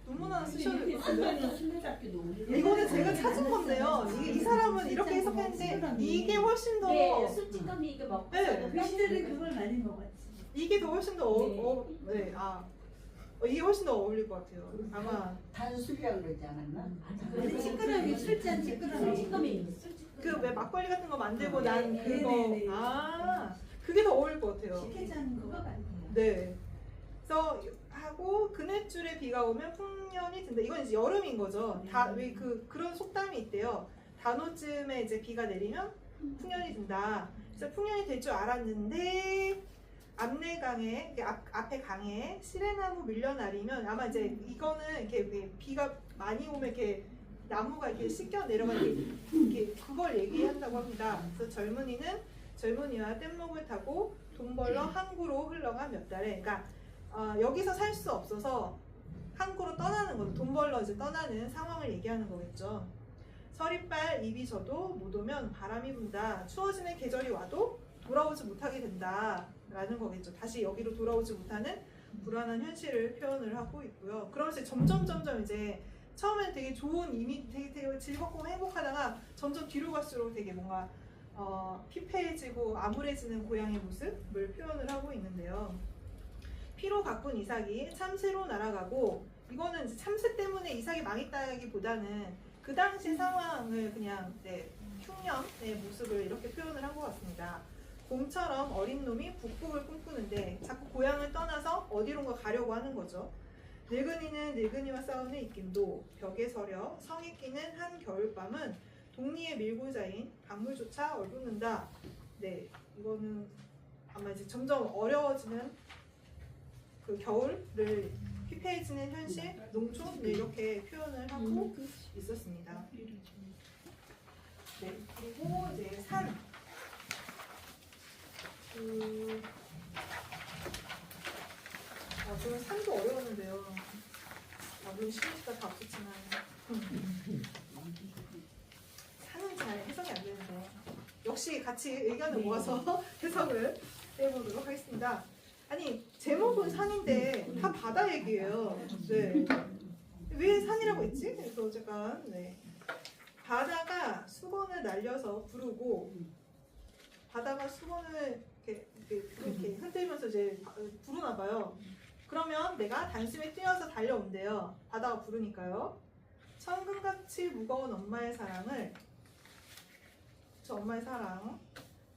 너무나 쓰셔도 순간은 술래잡기도 어울리고. 이거는 제가 찾은 건데요. 이 사람은 이렇게 해석했는데 이게 훨씬 더 네, 술찌꺼미 이거 먹고 네. 그 시절에 그걸 많이 먹었지. 이게 더 훨씬 더 이게 훨씬 더 어울릴 것 같아요. 아마 단술이라고 그러지 않았나? 근데 찌끄러기 술잔 찌끄러기. 술찌꺼미. 그 왜 막걸리 같은 거 만들고 아, 난 네, 그거 네, 네. 그게 더 어울릴 것 같아요. 식혜잔 그거 같아요. 네. 그래서 하고 그네줄에 비가 오면 풍년이 든다. 이건 이제 여름인 거죠. 다 왜 그런 속담이 있대요. 단오쯤에 이제 비가 내리면 풍년이 든다. 그래서 풍년이 될 줄 알았는데 앞내강에 앞에 강에 시래나무 밀려나리면 아마 이제 이거는 이렇게 비가 많이 오면 이렇게 나무가 이렇게 씻겨 내려가는 이렇게 그걸 얘기한다고 합니다. 그래서 젊은이와 뗏목을 타고 돈 벌러 항구로 흘러간 몇 달에, 그러니까 여기서 살 수 없어서 항구로 떠나는 거죠. 돈 벌러 이제 떠나는 상황을 얘기하는 거겠죠. 서리빨 입이 져도 못 오면 바람이 분다. 추워지는 계절이 와도 돌아오지 못하게 된다. 라는 거겠죠. 다시 여기로 돌아오지 못하는 불안한 현실을 표현을 하고 있고요. 그러면서 점점 이제 처음에는 되게 좋은 이미 되게 즐겁고 행복하다가 점점 뒤로 갈수록 되게 뭔가 피폐해지고 암울해지는 고향의 모습을 표현을 하고 있는데요. 피로 가꾼 이삭이 참새로 날아가고 이거는 이제 참새 때문에 이삭이 망했다기보다는 그 당시 상황을 그냥 흉년의 모습을 이렇게 표현을 한 것 같습니다. 곰처럼 어린 놈이 북극을 꿈꾸는데 자꾸 고향을 떠나서 어디론가 가려고 하는 거죠. 늙은이는 늙은이와 싸우는 입김도 벽에 서려 성에 끼는 한 겨울밤은 동리의 밀고자인 강물조차 얼룩는다. 네, 이거는 아마 이제 점점 어려워지는 그 겨울을 피폐해지는 현실, 농촌 이렇게 표현을 하고 있었습니다. 네, 그리고 이제 산. 저는 산도 어려웠는데요. 물론 시리즈가 다 없었지만 산은 잘 해석이 안 되는데 역시 같이 의견을 모아서 해석을 해보도록 하겠습니다. 아니 제목은 산인데 다 바다 얘기예요. 네. 왜 산이라고 했지? 그래서 잠깐 바다가 수건을 날려서 부르고 바다가 수건을 이렇게 흔들면서 이제 부르나 봐요. 그러면 내가 단숨에 뛰어서 달려온대요. 바다가 부르니까요. 천금같이 무거운 엄마의 사랑을 저 엄마의 사랑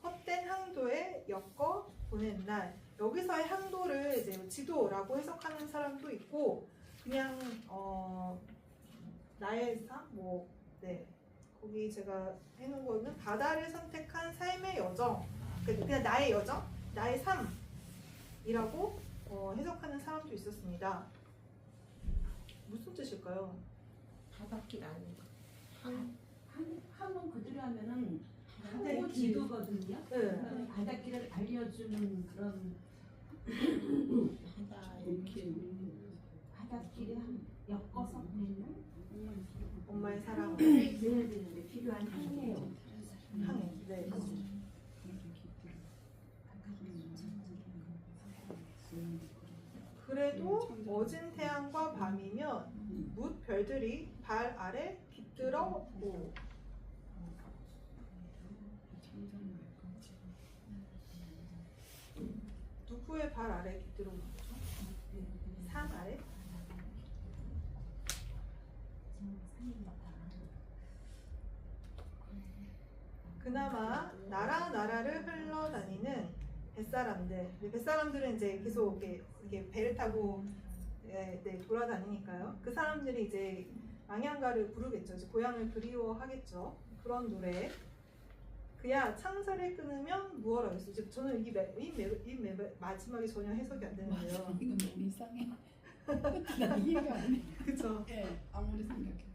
헛된 항도에 엮어 보낸 날. 여기서의 항도를 이제 지도라고 해석하는 사람도 있고 그냥 나의 삶 거기 제가 해놓은 거는 바다를 선택한 삶의 여정, 그냥 나의 여정, 나의 삶이라고 해석하는 사람도 있었습니다. 무슨 뜻일까요? 바닷길 아닌가? 한번 그대로 하면은 바닷길. 항구 지도거든요. 네. 바닷길을 알려주는 그런 바닷길에 엮어서 보내는 엄마의 사랑을 필요한 항이에요. 향해. 네. 그래도 어진 태양과 밤이면 뭇 별들이 발 아래 깃들어 오. 누구의 발 아래 깃들어 오는 거죠? 산 아래? 그나마 나라를 흘러다니는 뱃사람들은 이제 계속 이렇게 배를 타고 돌아다니니까요. 그 사람들이 이제 망향가를 부르겠죠. 이제 고향을 그리워하겠죠. 그런 노래. 그야 창자를 끊으면 무엇 하겠어. 이제 저는 이 마지막에 전혀 해석이 안 되는데요. 이건 너무 이상해. 나 이해가 안 돼. 그쵸? 예, 아무리 생각해.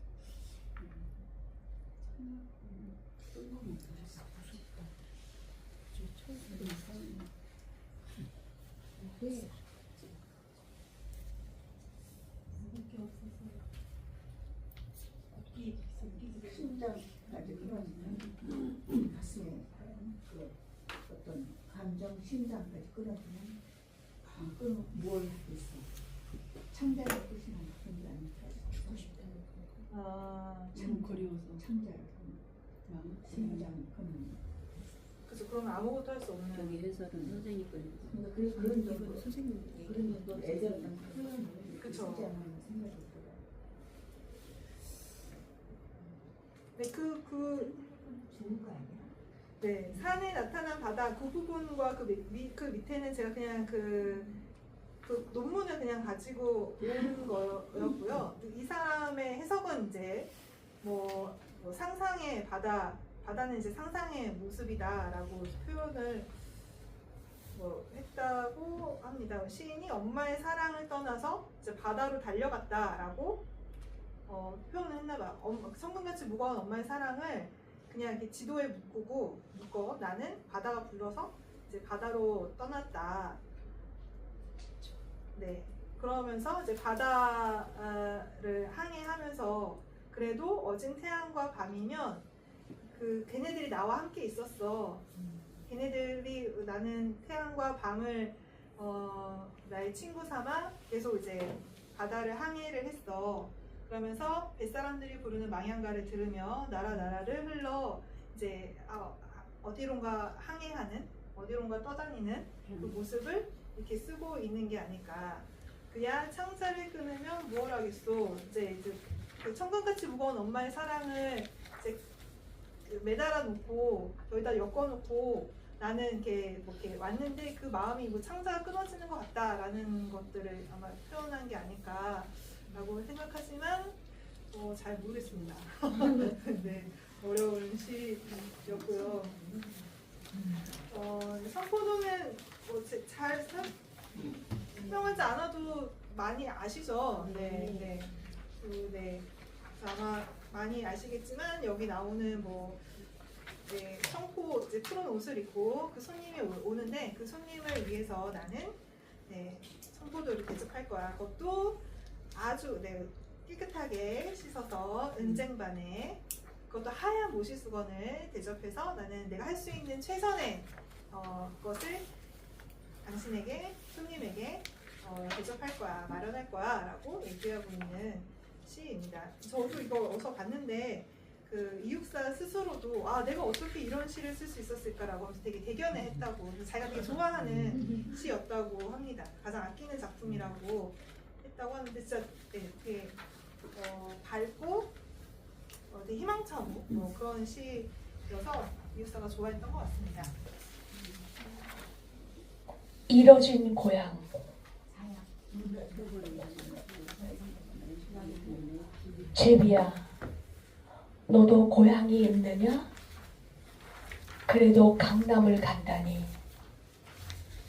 심장까지 끌어주면 가슴에 그 어떤 감정 심장까지 끌어주면 그럼 뭘 하겠어? 창자를 뜻이 무슨 게 아닐까? 죽고 싶다는 거. 참 그리워서. 창자를 하면 심장 끊는. 그쵸. 그러면 아무것도 할 수 없는. 여기 해설은 선생님 거예요. 그러니까 그런 정도 선생님 그런 정도 애정이랑 표현을 그쵸. 쓰지 않으면 생각이 들어요. 네, 좋은 거 아니야? 네, 산에 나타난 바다 그 부분과 그 밑에는 제가 그냥 그 논문을 그냥 가지고 온 거였고요. 이 사람의 해석은 이제 뭐 상상의 바다는 이제 상상의 모습이다라고 표현을 했다고 합니다. 시인이 엄마의 사랑을 떠나서 이제 바다로 달려갔다라고 표현을 했나봐요. 성금같이 무거운 엄마의 사랑을 그냥 이렇게 지도에 묶어 나는 바다가 불러서 이제 바다로 떠났다. 네. 그러면서 이제 바다를 항해하면서 그래도 어진 태양과 밤이면 걔네들이 나와 함께 있었어. 걔네들이 나는 태양과 밤을 나의 친구 삼아 계속 이제 바다를 항해를 했어. 그러면서 뱃사람들이 부르는 망향가를 들으며 나라를 흘러 이제 어디론가 항해하는 어디론가 떠다니는 그 모습을 이렇게 쓰고 있는 게 아닐까. 그야 창자를 끊으면 무엇 하겠소. 이제 그 천금같이 무거운 엄마의 사랑을 이제 매달아 놓고 여기다 엮어 놓고 나는 이렇게 왔는데 그 마음이 창자가 끊어지는 것 같다라는 것들을 아마 표현한 게 아닐까라고 생각하지만 잘 모르겠습니다. 네, 어려운 시였고요. 성포도는 잘 설명하지 않아도 많이 아시죠? 네. 아마 많이 아시겠지만 여기 나오는 청포 이제 푸른 옷을 입고 그 손님이 오는데 그 손님을 위해서 나는 청포도를 대접할 거야. 그것도 아주 깨끗하게 씻어서 은쟁반에 그것도 하얀 모시수건을 대접해서 나는 내가 할 수 있는 최선의 것을 당신에게 손님에게 대접할 거야, 마련할 거야 라고 얘기하고 있는 시입니다. 저도 이거 어디서 봤는데 그 이육사 스스로도 내가 어떻게 이런 시를 쓸 수 있었을까라고 하면서 되게 대견해 했다고, 자기가 되게 좋아하는 시였다고 합니다. 가장 아끼는 작품이라고 했다고 하는데 진짜 되게 밝고 되게 희망차고 그런 시여서 이육사가 좋아했던 것 같습니다. 이뤄진 고향. 제비야, 너도 고향이 있느냐? 그래도 강남을 간다니.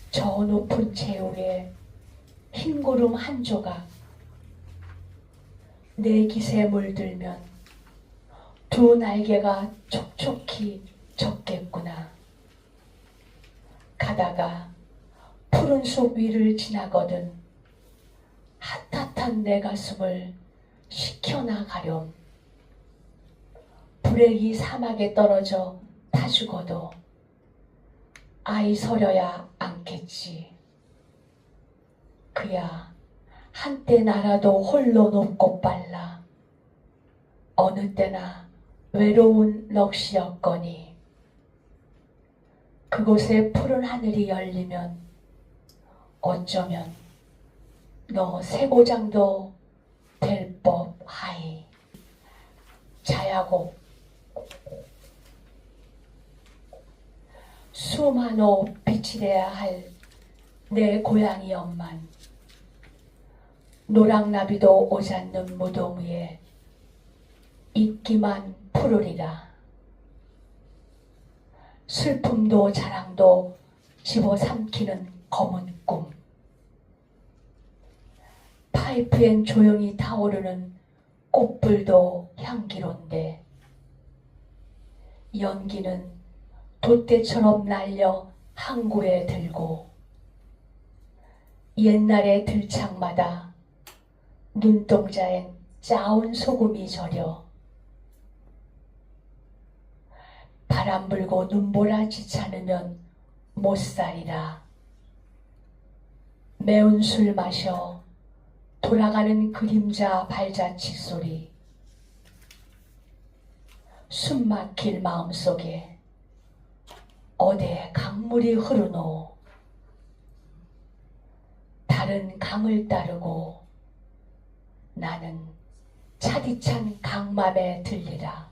저 높은 제옥에 흰 구름 한 조각. 내 깃에 물들면 두 날개가 촉촉히 젖겠구나. 가다가 푸른 숲 위를 지나거든 핫핫한 내 가슴을 식혀나가렴. 불액이 사막에 떨어져 다 죽어도 아이 서려야 않겠지. 그야 한때 나라도 홀로 높고 빨라 어느 때나 외로운 넋이었거니. 그곳에 푸른 하늘이 열리면 어쩌면 너 새고장도 될 법하이. 자야곡. 수만호 빛이래야 할 내 고향이 엄만 노랑나비도 오지않는 무덤 위에 있기만 푸르리라. 슬픔도 자랑도 집어삼키는 검은 꿈. 파이프엔 조용히 타오르는 꽃불도 향기로운데 연기는 돛대처럼 날려 항구에 들고 옛날의 들창마다 눈동자엔 짜온 소금이 절여 바람 불고 눈보라 지찮으면 못살이라. 매운 술 마셔 돌아가는 그림자 발자취 소리. 숨막힐 마음속에 어디에 강물이 흐르노. 다른 강을 따르고 나는 차디찬 강맘에 들리라.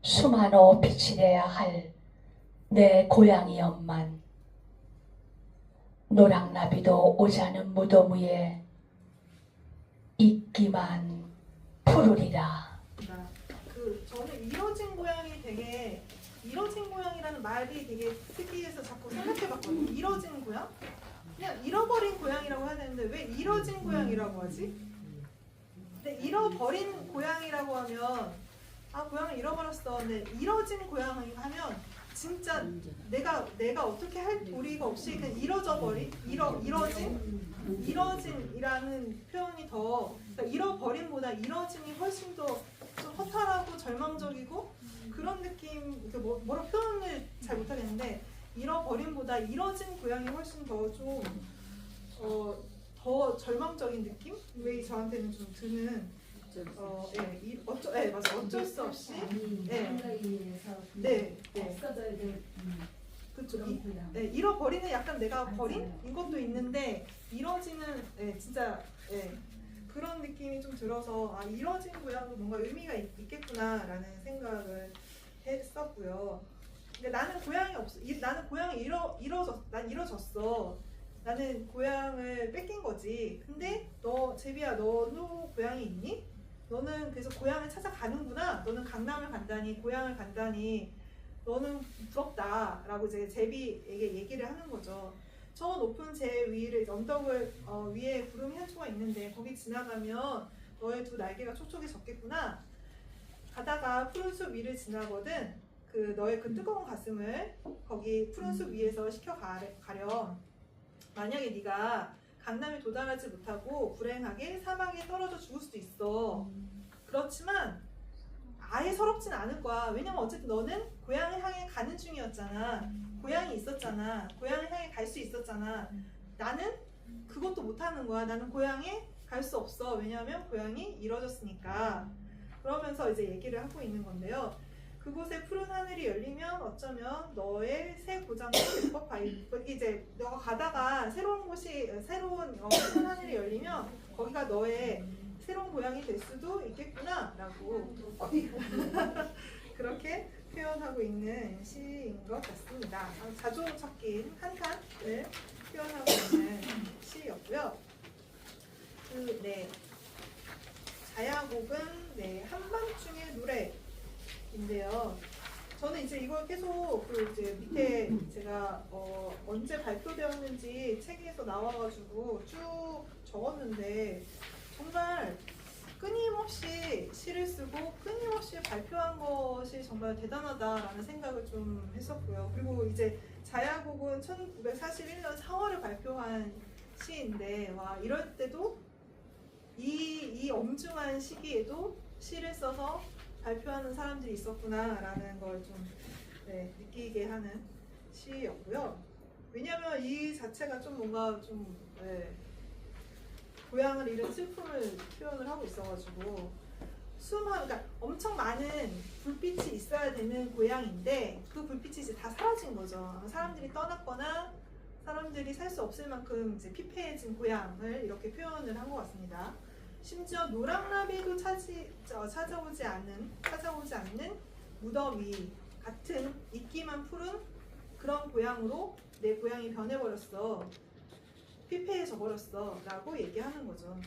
수만호 빛이 내야 할 내 고향이었만 노랑나비도 오자는 무덤 위에 있기만 푸르리라. 저는 이뤄진 고향이라는 말이 되게 특이해서 자꾸 생각해봤거든요. 이뤄진 고향? 그냥 잃어버린 고향이라고 해야 되는데 왜 이뤄진 고향이라고 하지? 근데 잃어버린 고향이라고 하면 고향을 잃어버렸어. 근데 이뤄진 고향 하면 진짜 내가 어떻게 할 도리가 없이 그냥 이뤄진이라는 표현이 더 그러니까 잃어버림보다 이뤄짐이 훨씬 더 좀 허탈하고 절망적이고 그런 느낌. 뭐라 표현을 잘 못하겠는데 잃어버림보다 이뤄진 고향이 훨씬 더 좀 더 절망적인 느낌? 왜 저한테는 좀 드는 어쩔 수 없이 없어져야 될 그렇죠. 잃어버리는 약간 내가 버린 이것도 있는데 이뤄지는 진짜 그런 느낌이 좀 들어서 이뤄진 고향도 뭔가 의미가 있겠구나라는 생각을 했었고요. 근데 나는 고향이 없어. 나는 고향이 난 이뤄졌어. 나는 고향을 뺏긴 거지. 근데 제비야, 너도 고향이 있니? 너는 그래서 고향을 찾아가는구나. 너는 강남을 간다니, 고향을 간다니. 너는 부럽다라고 이제 제비에게 얘기를 하는 거죠. 저 높은 제 위를 언덕을 위에 구름이 한 초가 있는데 거기 지나가면 너의 두 날개가 촉촉해졌겠구나. 가다가 푸른 숲 위를 지나거든 너의 그 뜨거운 가슴을 거기 푸른 숲 위에서 식혀가렴. 만약에 네가 강남에 도달하지 못하고 불행하게 사막에 떨어져 죽을 수도 있어. 그렇지만 아예 서럽진 않을 거야. 왜냐면 어쨌든 너는 고향을 향해 가는 중이었잖아. 고향이 있었잖아. 고향을 향해 갈 수 있었잖아. 나는 그것도 못하는 거야. 나는 고향에 갈 수 없어. 왜냐하면 고향이 이뤄졌으니까. 그러면서 이제 얘기를 하고 있는 건데요. 그곳에 푸른 하늘이 열리면 어쩌면 너의 새 고장도 될 법하이. 이제 너가 가다가 새로운 푸른 하늘이 열리면 거기가 너의 새로운 고향이 될 수도 있겠구나라고 그렇게 표현하고 있는 시인 것 같습니다. 자주 섞인 한 칸을 표현하고 있는 시였고요. 자야곡은 한밤중의 노래인데요. 저는 이제 이걸 계속 이제 밑에 제가 언제 발표되었는지 책에서 나와가지고 쭉 적었는데 정말 끊임없이 시를 쓰고 끊임없이 발표한 것이 정말 대단하다라는 생각을 좀 했었고요. 그리고 이제 자야곡은 1941년 4월에 발표한 시인데 이럴 때도 이 엄중한 시기에도 시를 써서 발표하는 사람들이 있었구나라는 걸 좀 느끼게 하는 시였고요. 왜냐하면 이 자체가 좀 뭔가 좀 고향을 잃은 슬픔을 표현을 하고 있어가지고 그러니까 엄청 많은 불빛이 있어야 되는 고향인데 그 불빛이 이제 다 사라진 거죠. 사람들이 떠났거나 사람들이 살 수 없을 만큼 이제 피폐해진 고향을 이렇게 표현을 한 것 같습니다. 심지어 노랑나비도 찾아오지 않는 무덤 위 같은 있기만 푸른 그런 고향으로 내 고향이 변해버렸어. 피폐해져 버렸어 라고 얘기하는 거죠.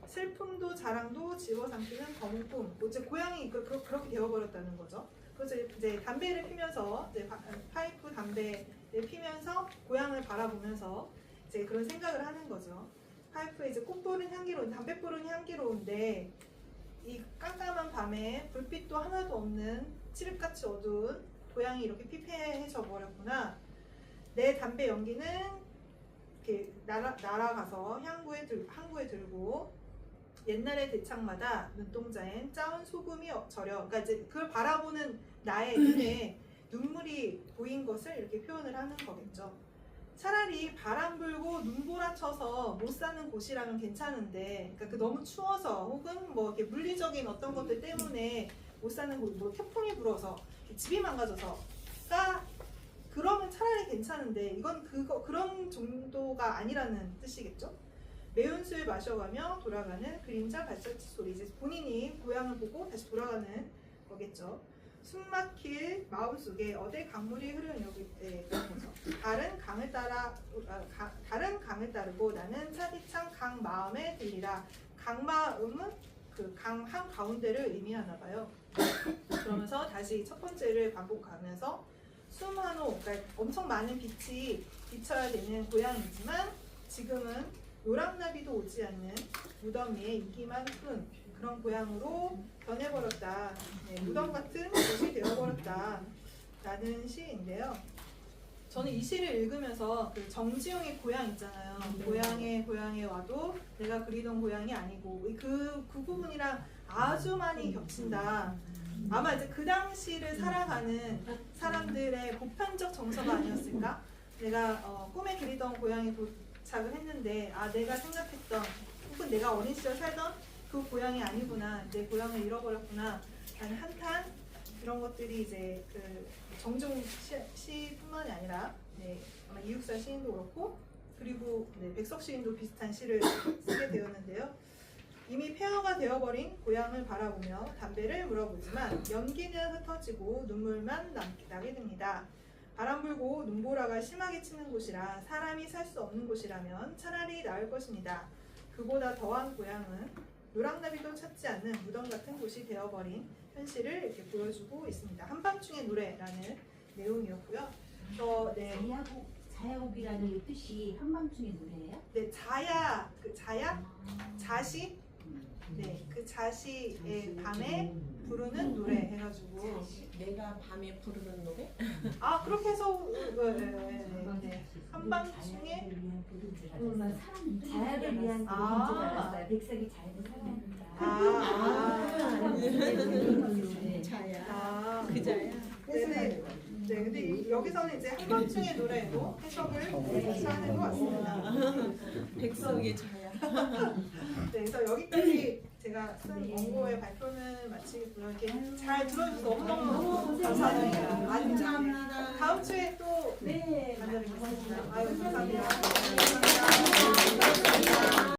슬픔도 자랑도 집어삼키는 검은 꿈. 이제 고양이 그렇게 되어버렸다는 거죠. 그래서 이제 담배를 피면서 이제 파이프 담배를 피면서 고향을 바라보면서 이제 그런 생각을 하는 거죠. 파이프에 이제 꽃불은 향기로운, 담배불은 향기로운데 이 깜깜한 밤에 불빛도 하나도 없는 칠흑같이 어두운 고향이 이렇게 피폐해져 버렸구나. 내 담배 연기는 이렇게 날아가서 항구에 들고 옛날의 대창마다 눈동자엔 짜온 소금이 절여. 그러니까 이제 그걸 바라보는 나의 눈에 눈물이 보인 것을 이렇게 표현을 하는 거겠죠. 차라리 바람 불고 눈보라쳐서 못 사는 곳이라면 괜찮은데, 그러니까 그 너무 추워서 혹은 뭐 이렇게 물리적인 어떤 것들 때문에 못 사는 곳, 뭐 태풍이 불어서 집이 망가져서가 그러면 차라리 괜찮은데 이건 그런 정도가 아니라는 뜻이겠죠. 매운 술 마셔가며 돌아가는 그림자 발자취 소리. 이제 본인이 고향을 보고 다시 돌아가는 거겠죠. 숨막힐 마음속에 어디 강물이 흐르는 여기 그런 거죠. 다른 강을 따르고 나는 차디찬 강 마음에 들리라. 강 마음은 그 강 한 가운데를 의미하나 봐요. 그러면서 다시 첫 번째를 반복하면서 숨 한 호, 그러니까 엄청 많은 빛이 비쳐야 되는 고향이지만 지금은 요랑나비도 오지 않는 무덤 위에 이기만 끈 그런 고향으로 변해버렸다. 네, 무덤 같은 곳이 되어버렸다. 라는 시인데요. 저는 이 시를 읽으면서 그 정지용의 고향 있잖아요. 고향에 와도 내가 그리던 고향이 아니고 그 부분이랑 아주 많이 겹친다. 아마 이제 그 당시를 살아가는 사람들의 보편적 정서가 아니었을까? 내가 꿈에 그리던 고향에 도착을 했는데 내가 생각했던 혹은 내가 어린 시절 살던 그 고향이 아니구나, 내 고향을 잃어버렸구나 라는 한탄, 이런 것들이 이제 그 정종 시뿐만이 아니라 아마 이육사 시인도 그렇고 그리고 백석 시인도 비슷한 시를 쓰게 되었는데요. 이미 폐허가 되어버린 고향을 바라보며 담배를 물어보지만 연기는 흩어지고 눈물만 나게 됩니다. 바람 불고 눈보라가 심하게 치는 곳이라 사람이 살 수 없는 곳이라면 차라리 나을 것입니다. 그보다 더한 고향은 노랑나비도 찾지 않는 무덤 같은 곳이 되어버린 현실을 이렇게 보여주고 있습니다. 한밤중의 노래라는 내용이었고요. 자야곡이라는 뜻이 한밤중의 노래예요? 네, 자시, 네, 그 자시의 밤에 부르는 노래 해가지고. 내가 밤에 부르는 노래? 그렇게 해서 네. 한밤중에 자야를 위한 곡인 줄 알았어요. 백석이 자야를 사랑합니다. 자야. 그 자야. 네네. 네, 근데 여기서는 이제 한밤중의 노래로 해석을 하는 것 같습니다. 백석의 자야. 네, 그래서 여기까지 제가 쓴 원고의 발표는 마치겠고요. 이렇게 잘 들어주셔서 너무너무 감사드립니다. 감사합니다. 다음 주에 또 만나뵙겠습니다. 아유, 감사합니다.